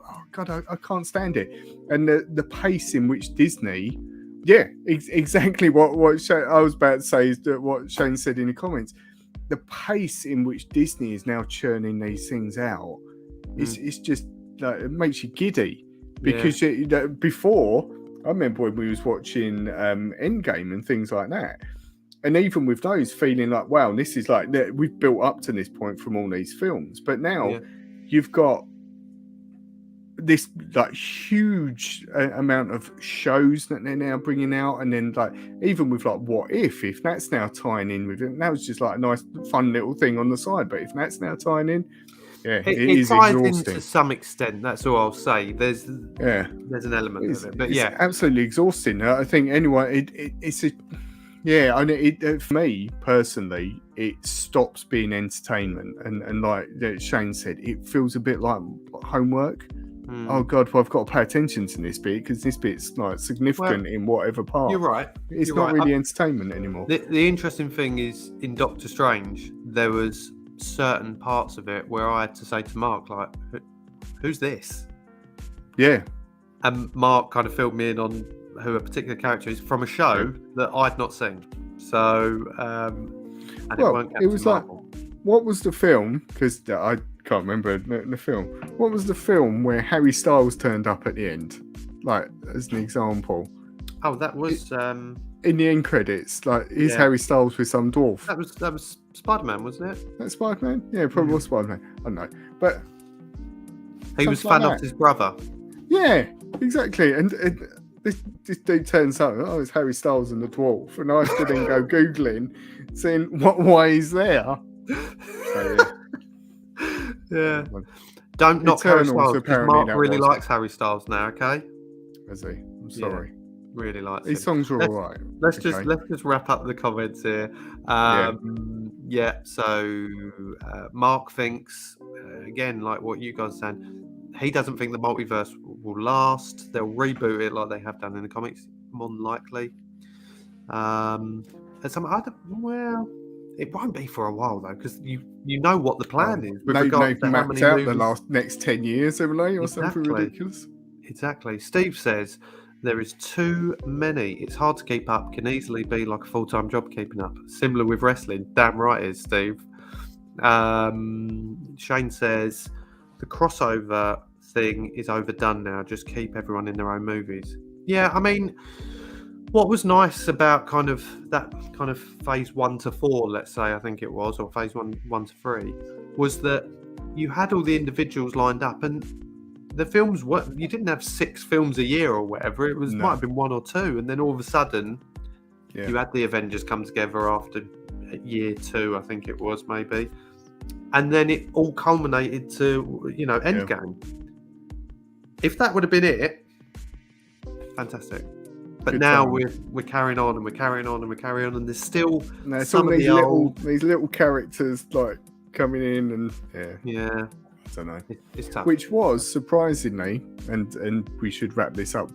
Oh, God, I can't stand it. And the pace in which Disney... Yeah, exactly what I was about to say is that what Shane said in the comments. The pace in which Disney is now churning these things out is just... it makes you giddy. Because before... I remember when we was watching Endgame and things like that. And even with those, feeling like, wow, this is like, we've built up to this point from all these films. But now you've got this like huge amount of shows that they're now bringing out. And then like, even with like, what if that's now tying in with it, that was just like a nice, fun little thing on the side. But if that's now tying in, it is ties exhausting. In to some extent. That's all I'll say. There's an element of it, but it's absolutely exhausting. I think anyway, for me personally, it stops being entertainment, and like Shane said, it feels a bit like homework. Oh God, well, I've got to pay attention to this bit because this bit's like significant in whatever part. You're right. It's not really entertainment anymore. The interesting thing is in Doctor Strange, there was certain parts of it where I had to say to Mark, like, who's this? Yeah. And Mark kind of filled me in on who a particular character is from a show that I'd not seen. So, it was Marvel. Like, what was the film? Because I can't remember the film. What was the film where Harry Styles turned up at the end? Like, as an example. Oh, that was in the end credits, like, is Harry Styles with some dwarf? That was SpiderMan, wasn't it? That's Spider-Man? Yeah, probably was Spider-Man. I don't know. But he was like Thanos' brother. Yeah, exactly. And this dude turns up, oh, it's Harry Styles and the dwarf. And I have to then go Googling, seeing why he's there. So, yeah. Don't knock Harry Styles, because Mark really likes Harry Styles now, okay? Is he? I'm sorry. Yeah, really likes These songs are all right. Let's just wrap up the comments here. So Mark thinks, again, like what you guys are saying, he doesn't think the multiverse will last. They'll reboot it like they have done in the comics, more than likely. And some other, well, it won't be for a while though, because you know what the plan is. With regards to how many out movies... the next 10 years, haven't they, or something ridiculous? Exactly. Steve says there is too many. It's hard to keep up. Can easily be like a full-time job keeping up. Similar with wrestling. Damn right it is, Steve. Shane says the crossover thing is overdone now. Just keep everyone in their own movies. Yeah, I mean, what was nice about kind of phase 1 to 4, let's say, I think it was, or phase 1 to 3, was that you had all the individuals lined up, and the films were, you didn't have 6 films a year or whatever. It was might have been 1 or 2, and then all of a sudden you had the Avengers come together after year 2, I think it was, maybe, and then it all culminated to Endgame. If that would have been it, fantastic. But good now we're carrying on and we're carrying on and we're carrying on, and there's still some of these little characters like coming in, and I don't know. It's tough. Which was surprisingly, and we should wrap this up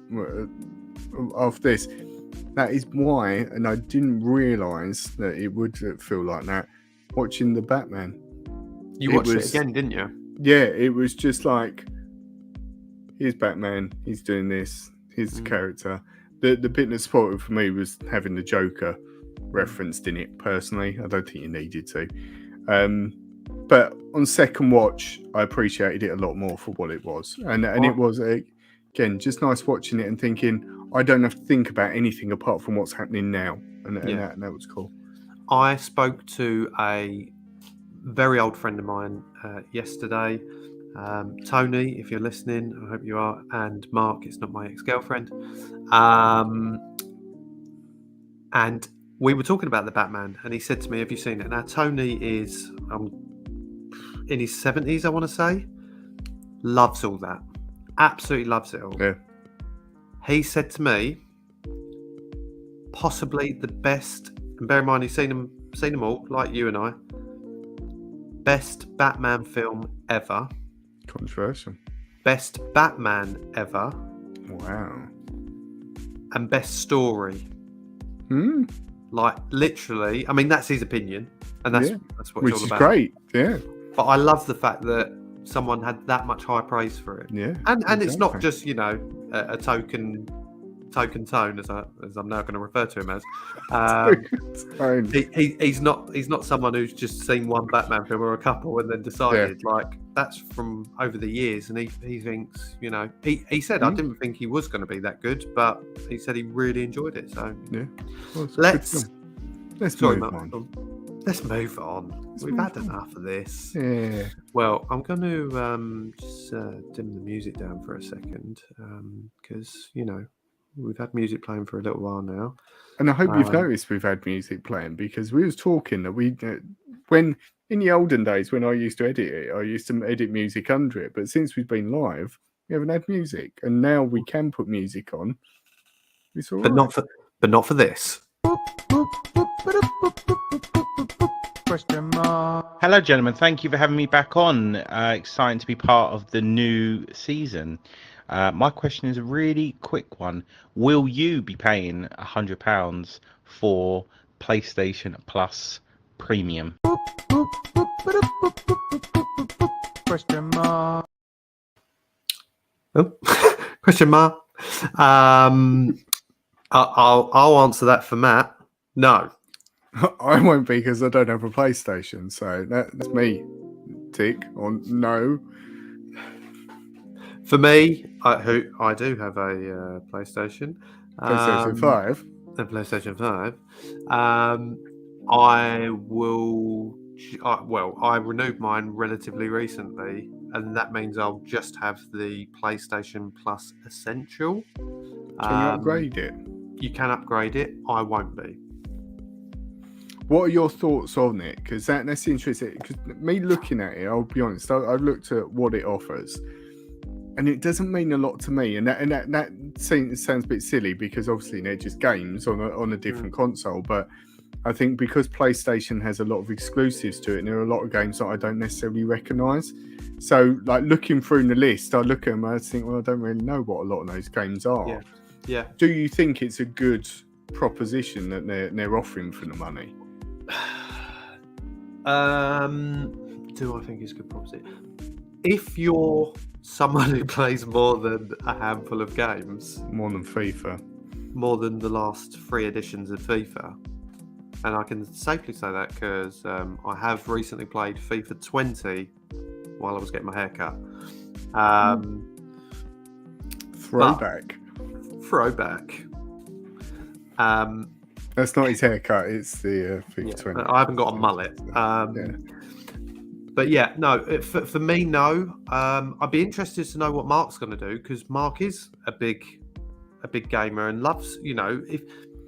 after this. That is why, and I didn't realise that it would feel like that. Watching the Batman, you watched it again, didn't you? Yeah, it was just like, here's Batman. He's doing this. His character. The bit that spoiled it for me was having the Joker referenced in it. Personally, I don't think you needed to. But on second watch, I appreciated it a lot more for what it was, and it was again just nice watching it and thinking I don't have to think about anything apart from what's happening now, and that was cool. I spoke to a very old friend of mine yesterday. Tony, if you're listening, I hope you are, and Mark, it's not my ex-girlfriend, and we were talking about the Batman, and he said to me, have you seen it? Now Tony is in his 70s, I want to say, loves all that, absolutely loves it all. He said to me, possibly the best, and bear in mind he's seen them all, like you and I, best Batman film ever. Controversial. Best Batman ever. Wow. And best story. Like literally, I mean that's his opinion, and that's what which it's all is about. Great. Yeah. But I love the fact that someone had that much high praise for it. Yeah. And exactly. It's not just a token tone, as I'm now going to refer to him as. He's not someone who's just seen one Batman film or a couple and then decided. Like that's from over the years, and he thinks he said I didn't think he was going to be that good, but he said he really enjoyed it. So well, let's move on. Let's move on. We've had enough of this. Yeah. Well, I'm going to just dim the music down for a second because we've had music playing for a little while now. And I hope you've noticed we've had music playing, because we was talking that we, when in the olden days when I used to edit it, I used to edit music under it. But since we've been live, we haven't had music, and now we can put music on. It's all but right. not for this. Hello, gentlemen. Thank you for having me back on. Exciting to be part of the new season. My question is a really quick one. Will you be paying £100 for PlayStation Plus Premium? Question mark. Oh, question mark. I'll answer that for Matt. No. I won't be, because I don't have a PlayStation. So that's me. Tick on no. For me, I do have a PlayStation. PlayStation 5. the PlayStation 5. I will. I renewed mine relatively recently, and that means I'll just have the PlayStation Plus Essential. Can you upgrade it? You can upgrade it. I won't be. What are your thoughts on it? Because that's interesting. Because me looking at it, I'll be honest, I've looked at what it offers, and it doesn't mean a lot to me. And that sounds a bit silly because obviously they're just games on a different console. But I think because PlayStation has a lot of exclusives to it, and there are a lot of games that I don't necessarily recognise. So, like looking through the list, I look at them and I think, well, I don't really know what a lot of those games are. Yeah. Do you think it's a good proposition that they're offering for the money? Do I think it's a good proposition? If you're someone who plays more than a handful of games, More than FIFA. more than the last 3 editions of FIFA, and I can safely say that because I have recently played FIFA 20 while I was getting my hair cut. Throwback. Throwback. That's not his haircut, it's the FIFA 20. I haven't got a mullet. But yeah, no, for me, no. I'd be interested to know what Mark's going to do because Mark is a big gamer and loves,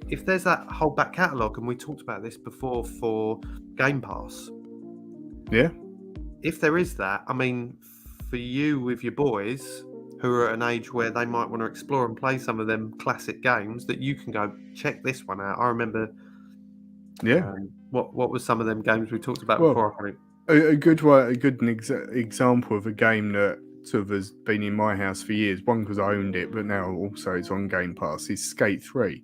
if there's that whole back catalogue, and we talked about this before for Game Pass. Yeah. If there is that, I mean, for you with your boys who are at an age where they might want to explore and play some of them classic games, that you can go check this one out. I remember. Yeah. What was some of them games we talked about before? I think. A good example of a game that sort of has been in my house for years. One because I owned it, but now also it's on Game Pass. Is Skate 3,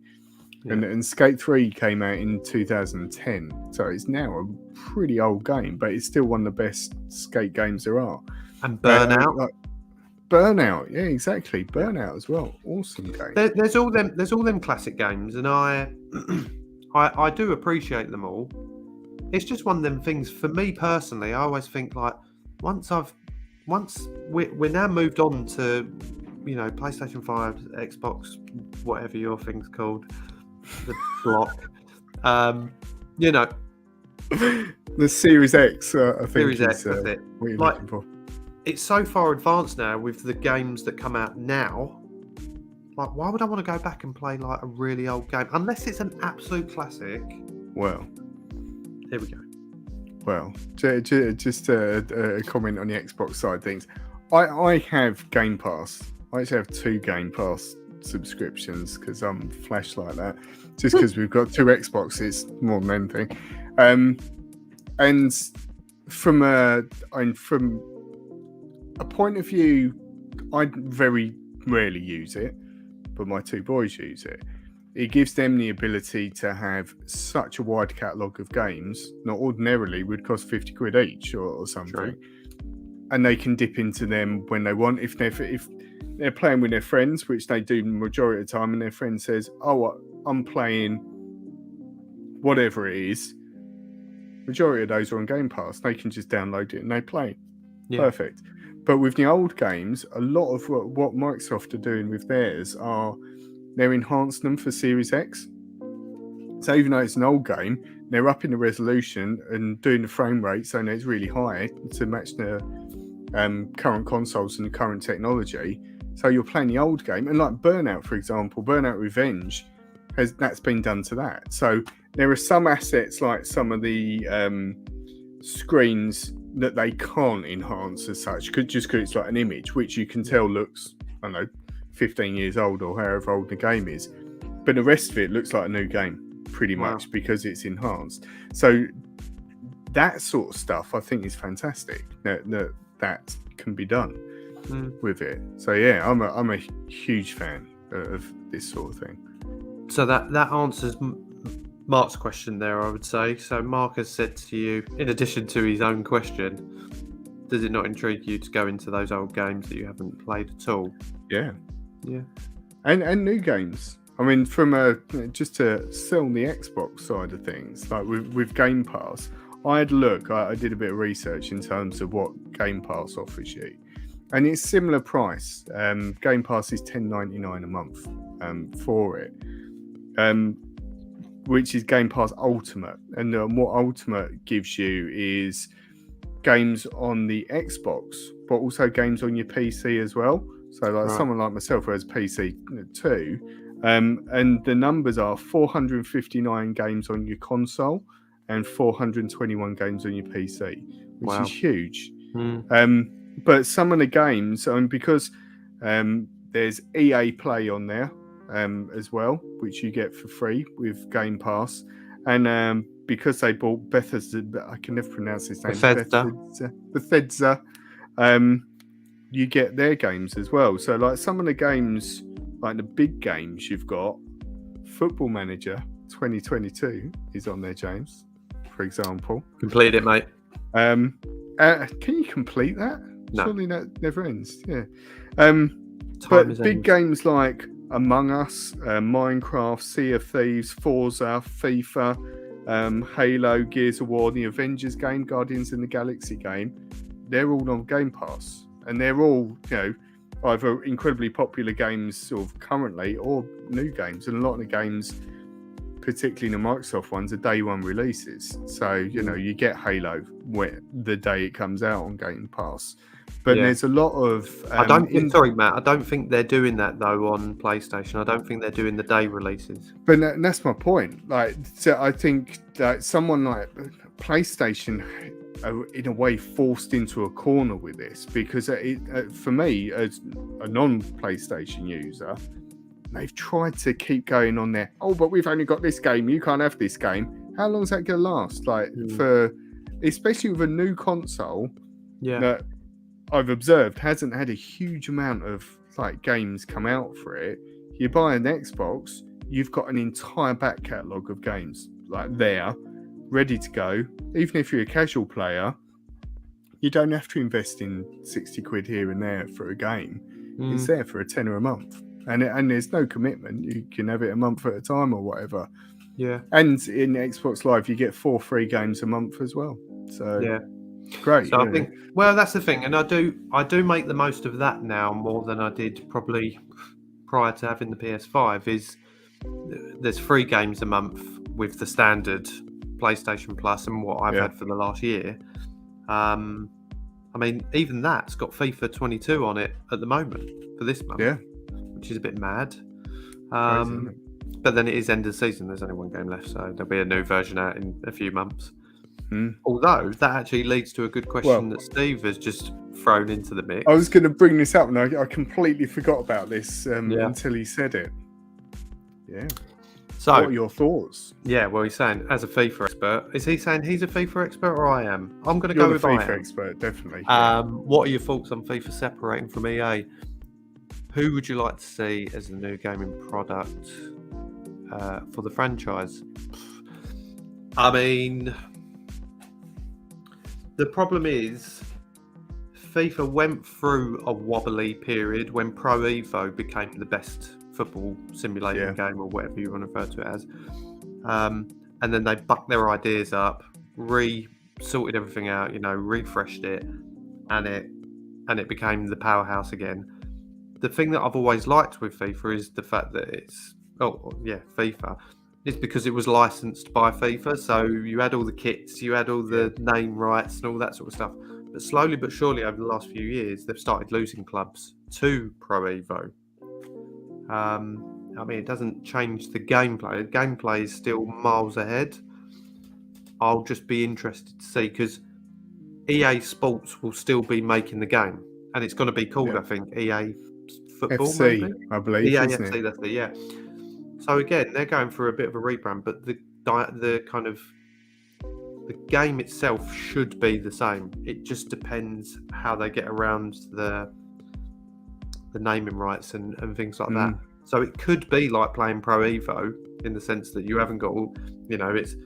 and Skate 3 came out in 2010, so it's now a pretty old game, but it's still one of the best skate games there are. And Burnout. Burnout, yeah, exactly. Burnout as well, awesome game. There's all them classic games, and I do appreciate them all. It's just one of them things for me personally. I always think like once we're now moved on to PlayStation 5, Xbox, whatever your thing's called, the block, the Series X, I think. Series X, that's it. What you're looking for. It's so far advanced now with the games that come out now. Like, why would I want to go back and play like a really old game unless it's an absolute classic? Well, here we go. Well, just a comment on the Xbox side of things. I have Game Pass. I actually have 2 Game Pass subscriptions because I'm flash like that. Just because we've got 2 Xboxes more than anything. And from a point of view, I very rarely use it, but my 2 boys use it. It gives them the ability to have such a wide catalogue of games, not ordinarily would cost 50 quid each or something. True. And they can dip into them when they want. If they're playing with their friends, which they do the majority of the time, and their friend says, oh, I'm playing whatever it is, majority of those are on Game Pass. They can just download it and they play. Yeah. Perfect. But with the old games, a lot of what Microsoft are doing with theirs are they're enhancing them for Series X. So even though it's an old game, they're upping the resolution and doing the frame rate so that it's really high to match the current consoles and the current technology. So you're playing the old game. And like Burnout, for example, Burnout Revenge, that's been done to that. So there are some assets like some of the screens that they can't enhance as such, just because it's like an image, which you can tell looks, I don't know, 15 years old or however old the game is. But the rest of it looks like a new game, pretty much, because it's enhanced. So that sort of stuff, I think, is fantastic that can be done with it. So yeah, I'm a huge fan of this sort of thing. So that answers Mark's question there, I would say. So Mark has said to you, in addition to his own question, does it not intrigue you to go into those old games that you haven't played at all? Yeah. And new games. I mean, from just to sell the Xbox side of things, like with Game Pass, I had a look. I did a bit of research in terms of what Game Pass offers you, and it's similar price. Game Pass is $10.99 a month for it. which is Game Pass Ultimate. And what Ultimate gives you is games on the Xbox, but also games on your PC as well. So like someone like myself who has PC too, and the numbers are 459 games on your console and 421 games on your PC, which is huge. But some of the games, because there's EA Play on there as well, which you get for free with Game Pass, and because they bought Bethesda, I can never pronounce his name. Bethesda. You get their games as well. So like some of the games, like the big games you've got, Football Manager 2022 is on there, James, for example. Complete it, mate. Can you complete that? No. Surely that never ends. Yeah. But big games like Among Us, Minecraft, Sea of Thieves, Forza, FIFA, Halo, Gears of War, the Avengers game, Guardians of the Galaxy game, they're all on Game Pass. And they're all, either incredibly popular games sort of currently or new games. And a lot of the games, particularly the Microsoft ones, are day one releases. So, you get Halo the day it comes out on Game Pass. But there's a lot of... sorry, Matt, I don't think they're doing that, though, on PlayStation. I don't think they're doing the day releases. But that's my point. So I think that someone like PlayStation are in a way forced into a corner with this, because for me, as a non-PlayStation user, they've tried to keep going on there. Oh, but we've only got this game. You can't have this game. How long is that going to last? Especially with a new console that I've observed hasn't had a huge amount of games come out for it. You buy an Xbox, you've got an entire back catalogue of games there, ready to go. Even if you're a casual player, you don't have to invest in 60 quid here and there for a game. It's there for a tenner a month, and there's no commitment. You can have it a month at a time or whatever. Yeah. And in Xbox Live, you get 4 free games a month as well. So great. So I think, well, that's the thing, and I do make the most of that now more than I did probably prior to having the PS5. Is there's 3 games a month with the standard PlayStation Plus and what I've had for the last year. I mean, even that's got FIFA 22 on it at the moment for this month, which is a bit mad. But then it is end of the season. There's only 1 game left, so there'll be a new version out in a few months. Although that actually leads to a good question that Steve has just thrown into the mix. I was going to bring this up, and I completely forgot about this until he said it. Yeah. So, what are your thoughts? Yeah, well, he's saying as a FIFA expert. Is he saying he's a FIFA expert or I am? I'm going to go with FIFA expert, definitely. What are your thoughts on FIFA separating from EA? Who would you like to see as the new gaming product for the franchise? I mean, the problem is FIFA went through a wobbly period when Pro Evo became the best football simulating game, or whatever you want to refer to it as, and then they bucked their ideas up, sorted everything out, refreshed it, and it became the powerhouse again. The thing that I've always liked with FIFA is the fact that it's FIFA. It's because it was licensed by FIFA, so you had all the kits, you had all the name rights and all that sort of stuff. But slowly but surely over the last few years, they've started losing clubs to Pro Evo. I mean, it doesn't change the gameplay. The gameplay is still miles ahead. I'll just be interested to see, because EA Sports will still be making the game, and it's going to be called, I think, EA Football, FC, maybe? I believe. EA isn't FC, it? that's it, yeah. So again, they're going through a bit of a rebrand, but the game itself should be the same. It just depends how they get around the naming rights and things like that. So it could be like playing Pro Evo in the sense that you haven't got all, it's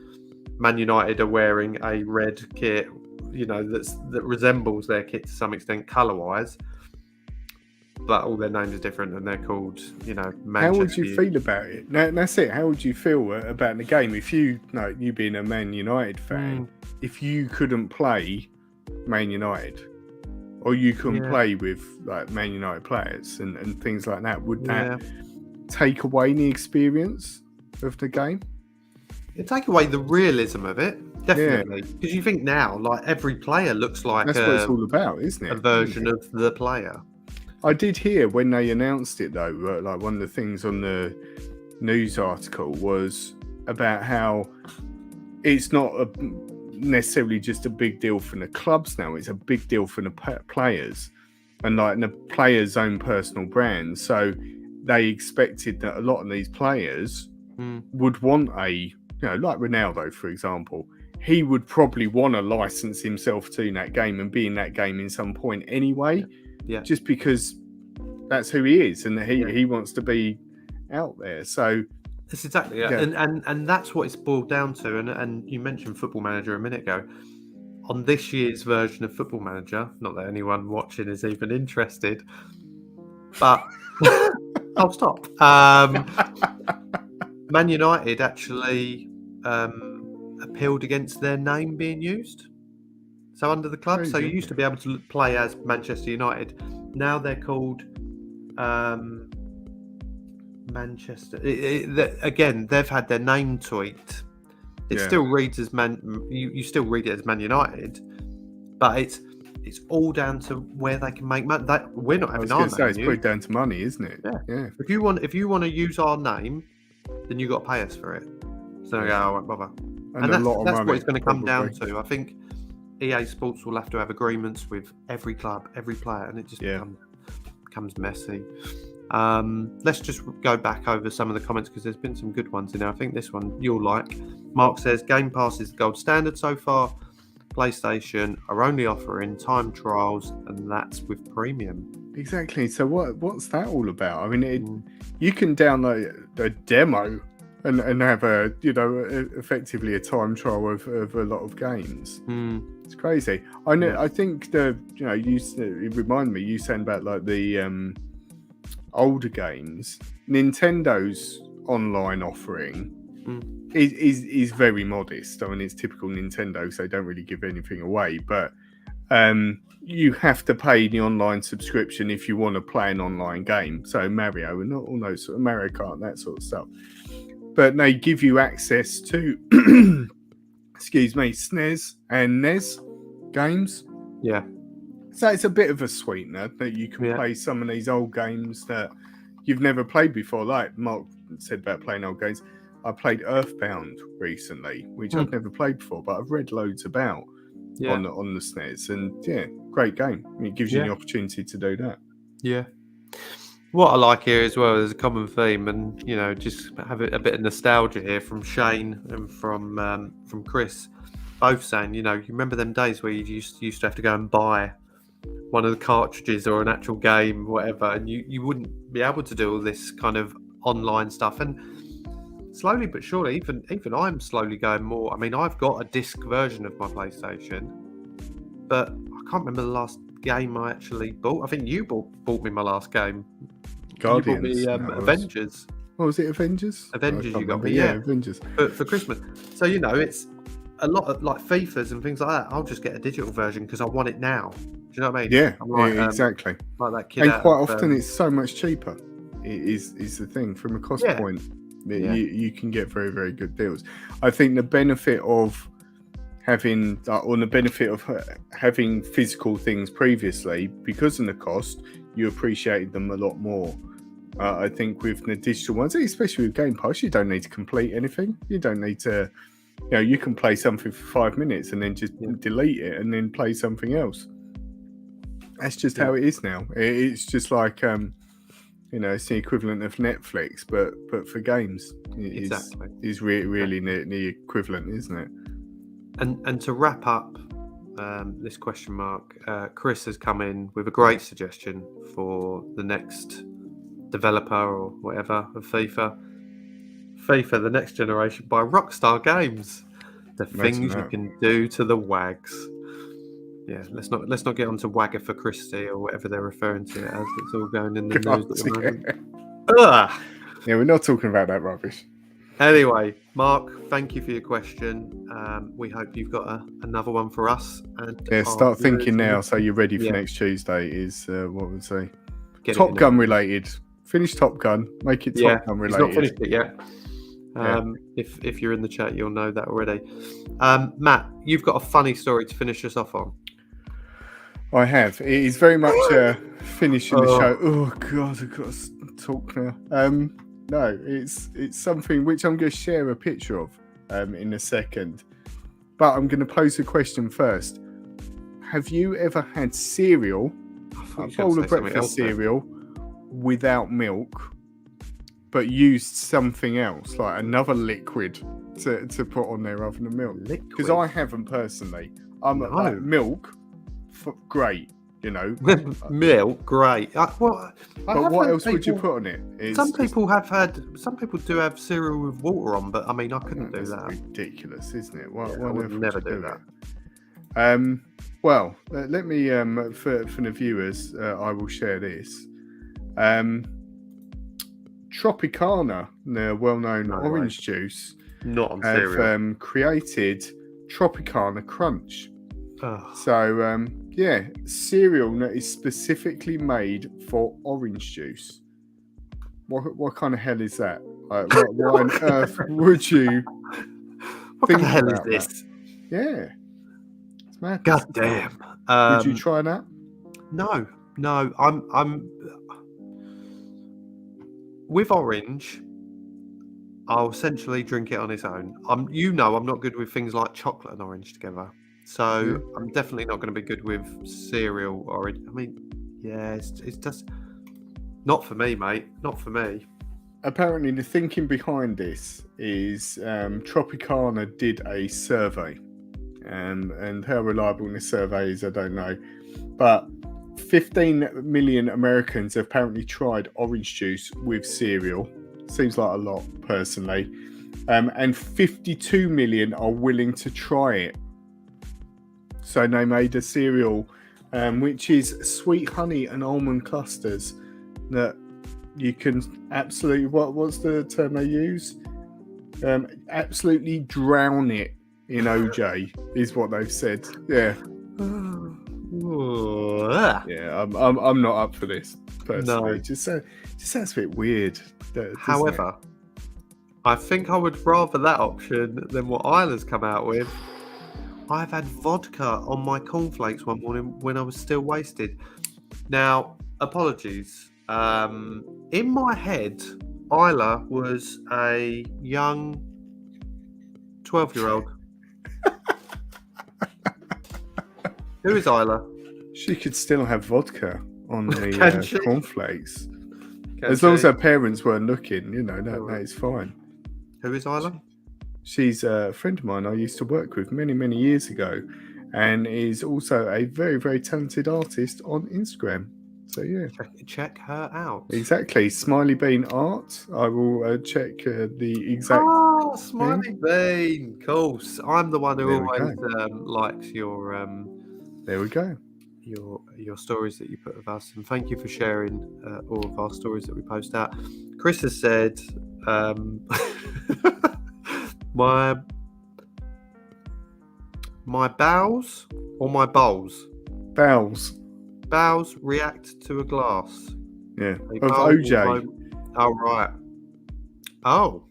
Man United are wearing a red kit, that resembles their kit to some extent colour-wise, but all their names are different and they're called, Manchester. How would you feel about it? That's it. How would you feel about the game if you being a Man United fan, if you couldn't play Man United, or you couldn't play with Man United players and things like that? Would that take away the experience of the game? It take away the realism of it, definitely. Because you think now, like every player looks like that's what it's all about, isn't it? A version of the player. I did hear when they announced it though, like one of the things on the news article was about how it's not necessarily just a big deal for the clubs now; it's a big deal for the players, and like the players' own personal brand. So they expected that a lot of these players would want like Ronaldo, for example. He would probably want to license himself to that game and be in that game in some point anyway. Yeah. Just because that's who he is and he wants to be out there. So that's exactly it. Yeah. And that's what it's boiled down to. And you mentioned Football Manager a minute ago. On this year's version of Football Manager, not that anyone watching is even interested, but I'll stop. Man United actually appealed against their name being used. So under the club, so you used to be able to play as Manchester United. Now they're called Manchester. Again, they've had their name tweaked. It still reads as You still read it as Man United, but it's all down to where they can make money. We're not having our name. It's put down to money, isn't it? Yeah. If you want to use our name, then you got to pay us for it. So I won't bother. And that's what it's going to come down to. I think EA Sports will have to have agreements with every club, every player, and it just becomes messy. Let's just go back over some of the comments because there's been some good ones in there. I think this one you'll like. Mark says Game Pass is the gold standard so far. PlayStation are only offering time trials, and that's with premium. Exactly. So what's that all about? I mean, you can download a demo and have effectively a time trial of a lot of games. It's crazy. I know. I think it reminded me you saying about like the older games. Nintendo's online offering is very modest. I mean, it's typical Nintendo, so they don't really give anything away. But you have to pay the online subscription if you want to play an online game. So Mario and all those sort of Mario Kart, that sort of stuff. But they give you access to, SNES and NES games. Yeah. So it's a bit of a sweetener that you can play some of these old games that you've never played before. Like Mark said about playing old games. I played Earthbound recently, which I've never played before, but I've read loads about on the SNES. And great game. I mean, it gives you the opportunity to do that. Yeah. What I like here as well is a common theme, and just have a bit of nostalgia here from Shane and from Chris, both saying, you remember them days where you used to have to go and buy one of the cartridges or an actual game, whatever, and you wouldn't be able to do all this kind of online stuff. And slowly but surely, even I'm slowly going more. I mean, I've got a disc version of my PlayStation, but I can't remember the last game I actually bought. I think you bought me my last game. Guardians. You bought me Avengers. What was it, Avengers? Avengers you got me, Avengers. For Christmas. So, it's a lot of like FIFAs and things like that. I'll just get a digital version because I want it now. Do you know what I mean? Yeah, like, exactly. Like that kid. And quite often it's so much cheaper. Is the thing from a cost point. You can get very, very good deals. I think the benefit of having physical things previously, because of the cost, you appreciated them a lot more. I think with the digital ones, especially with Game Pass, you don't need to complete anything. You don't need to, you can play something for 5 minutes and then just delete it and then play something else. That's just how it is now. It's just like, it's the equivalent of Netflix, but for games. Exactly. Is really the equivalent, isn't it? And to wrap up this question mark, Chris has come in with a great suggestion for the next developer or whatever of FIFA, the next generation by Rockstar Games. The things you can do to the wags. Yeah, let's not get onto Wagger Christie or whatever they're referring to it as. It's all going in the news at the moment. Yeah, we're not talking about that rubbish. Anyway, Mark, thank you for your question. We hope you've got another one for us. And start thinking now so you're ready for next Tuesday is what we'd say. Top Gun related. Finish Top Gun. Make it Top Gun related. He's not finished it yet. If you're in the chat, you'll know that already. Matt, you've got a funny story to finish us off on. I have. It is very much finishing the show. Oh God, I've got to talk now. No, it's something which I'm going to share a picture of in a second. But I'm going to pose a question first. Have you ever had cereal, a bowl of breakfast cereal, without milk, but used something else, like another liquid, to put on there other than milk? Because I haven't personally. Like, milk, great, you know. Milk, great. But what else would you put on it? Some people do have cereal with water on, but I mean, I couldn't do that. Ridiculous, isn't it? Why I would never do that. Well, let me for the viewers, I will share this. Tropicana, the well-known orange juice, not on cereal, have created Tropicana Crunch. So cereal that is specifically made for orange juice. What kind of hell is that? Like, why on earth would you? What kind of hell is this? Yeah, it's mad. God damn. Would you try that? No. I'm with orange. I'll essentially drink it on its own. I'm not good with things like chocolate and orange together. So I'm definitely not going to be good with cereal orange. I mean, yeah, it's just not for me, mate. Not for me. Apparently, the thinking behind this is Tropicana did a survey, and how reliable this survey is, I don't know. But 15 million Americans have apparently tried orange juice with cereal. Seems like a lot, personally. And 52 million are willing to try it. So they made a cereal, which is sweet honey and almond clusters that you can absolutely, what's the term they use? Absolutely drown it in OJ is what they've said. Yeah. Yeah, I'm not up for this personally. No. It just sounds a bit weird. However, I think I would rather that option than what Isla's come out with. I've had vodka on my cornflakes one morning when I was still wasted. Now, apologies. In my head, Isla was a young 12-year-old. Who is Isla? She could still have vodka on the cornflakes. As long as her parents weren't looking, that is fine. Who is Isla? She's a friend of mine I used to work with many, many years ago, and is also a very, very talented artist on Instagram. So, yeah. Check her out. Exactly. Smiley Bean Art. I will check the exact. Oh, Smiley Bean. Cool. I'm the one who always likes your. There we go. Your stories that you put with us, and thank you for sharing all of our stories that we post out. Chris has said, my bowels or my bowls? Bowels react to a glass. Yeah. Of OJ. Oh, right. Oh.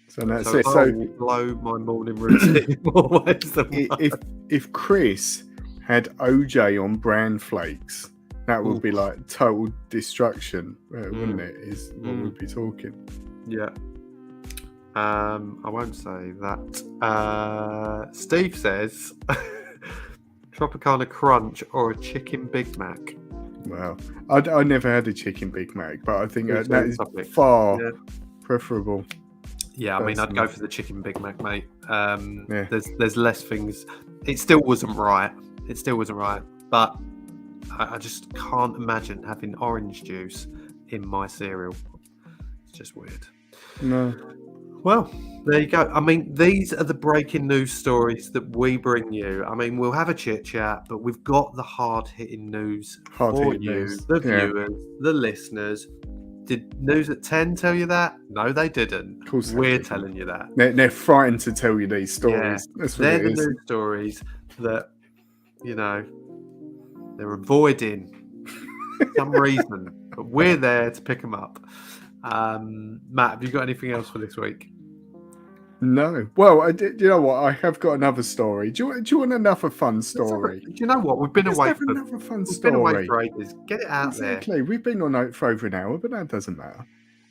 So that's it. So blow my morning routine more ways than one. If Chris had OJ on bran flakes, that would be like total destruction, wouldn't it? Is what we'd be talking. Yeah. I won't say that. Steve says Tropicana Crunch or a chicken Big Mac. Well, I never had a chicken Big Mac, but I think that is far preferable. Yeah, I mean, I'd go for the chicken Big Mac, mate. There's less things. It still wasn't right. But I just can't imagine having orange juice in my cereal. It's just weird. No. Well, there you go. I mean, these are the breaking news stories that we bring you. I mean, we'll have a chit chat, but we've got the hard-hitting news for you, the viewers, the listeners. Did News at 10 tell you that? No, they didn't. Of course we're telling you that. They're frightened to tell you these stories. Yeah, they're the news stories that, they're avoiding for some reason. But we're there to pick them up. Matt, have you got anything else for this week? No. Well, you know what? I have got another story. Do you want another fun story? Do you know what? We've been Let's away have for another fun we've story. been away for ages. Get it out Exactly. We've been on out for over an hour, but that doesn't matter.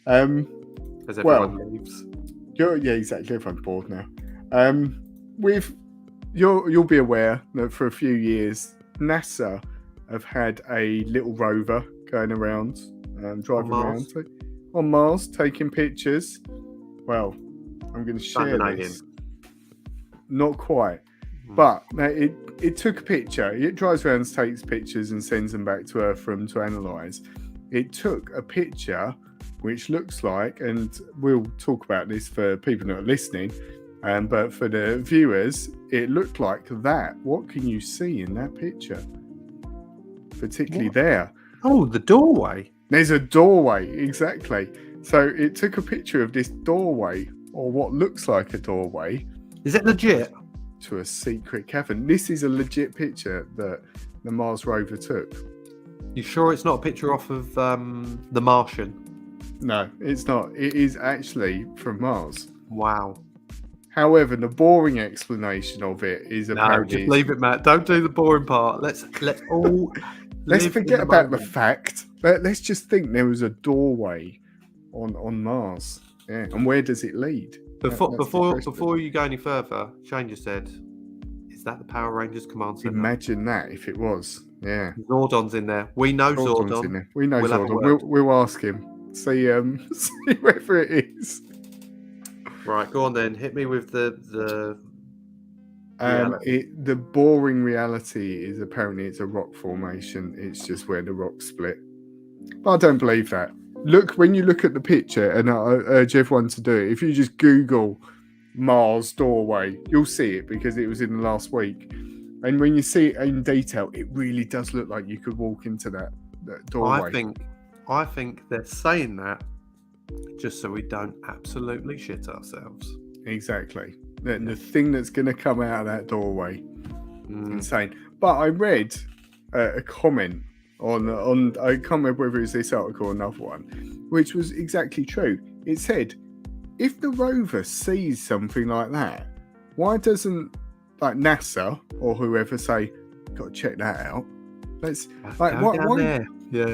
there. As everyone leaves. Yeah, exactly. Everyone's bored now. You'll be aware that for a few years, NASA have had a little rover going around, driving around on Mars, taking pictures. Well, I'm going to share this. Not quite, but it took a picture. It drives around, takes pictures, and sends them back to Earth for them to analyze. It took a picture which looks like, and we'll talk about this for people that are listening, but for the viewers, it looked like that. What can you see in that picture? Particularly there. Oh, the doorway. There's a doorway, exactly. So it took a picture of this doorway, or what looks like a doorway. Is it legit? To a secret cavern. This is a legit picture that the Mars rover took. You sure it's not a picture off of The Martian? No, it's not. It is actually from Mars. Wow. However, the boring explanation of it is apparently... No, just leave it, Matt. Don't do the boring part. Let's all... Let's forget about the fact. Let's just think there was a doorway on Mars. Yeah. And where does it lead? Before you go any further, Shane just said, "Is that the Power Rangers command center?" Imagine that if it was. Yeah. Zordon's in there. We know Zordon. In there. We know Zordon. We'll ask him. See whether it is. Right, go on then. Hit me with the the boring reality is apparently it's a rock formation. It's just where the rocks split. But I don't believe that. When you look at the picture, and I urge everyone to do it, if you just Google Mars doorway, you'll see it because it was in the last week. And when you see it in detail, it really does look like you could walk into that doorway. I think they're saying that just so we don't absolutely shit ourselves. Exactly. The thing that's going to come out of that doorway. Insane. But I read a comment on I can't remember whether it was this article or another one, which was exactly true. It said, if the rover sees something like that, why doesn't like NASA or whoever say, got to check that out? Why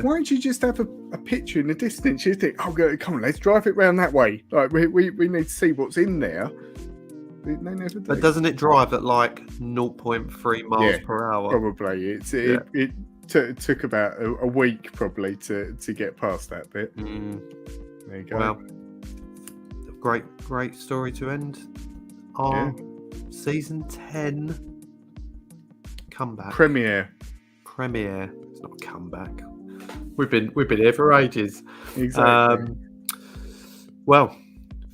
don't you just have a picture in the distance? You think, come on, let's drive it round that way. Like we need to see what's in there. They never do. But doesn't it drive at like 0.3 miles per hour? Probably. It took about a week probably to get past that bit. There you go. Well, great story to end our season 10 comeback. Premiere. It's not a comeback. We've been here for ages. Exactly. Well,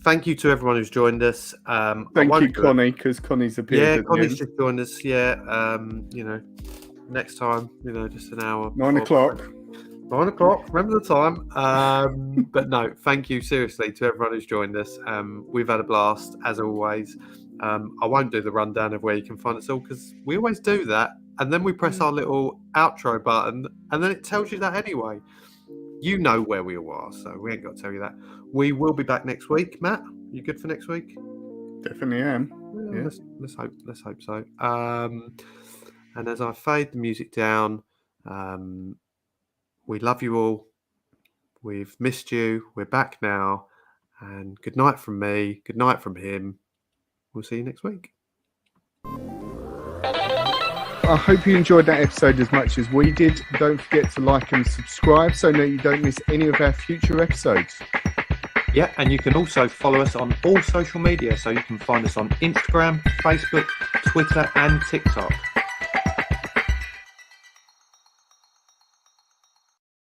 thank you to everyone who's joined us. Thank you, Connie, because Connie's appeared. Yeah, Connie's just joined us. Yeah, next time, just an hour. 9 o'clock. 9 o'clock. Remember the time. But no, thank you seriously to everyone who's joined us. We've had a blast as always. I won't do the rundown of where you can find us all because we always do that, and then we press our little outro button, and then it tells you that anyway. You know where we all are, so we ain't got to tell you that. We will be back next week. Matt, you good for next week? Definitely am. Yeah. Let's hope so. And as I fade the music down, we love you all. We've missed you. We're back now. And good night from me. Good night from him. We'll see you next week. I hope you enjoyed that episode as much as we did. Don't forget to like and subscribe so that you don't miss any of our future episodes. Yeah, and you can also follow us on all social media. So you can find us on Instagram, Facebook, Twitter, and TikTok.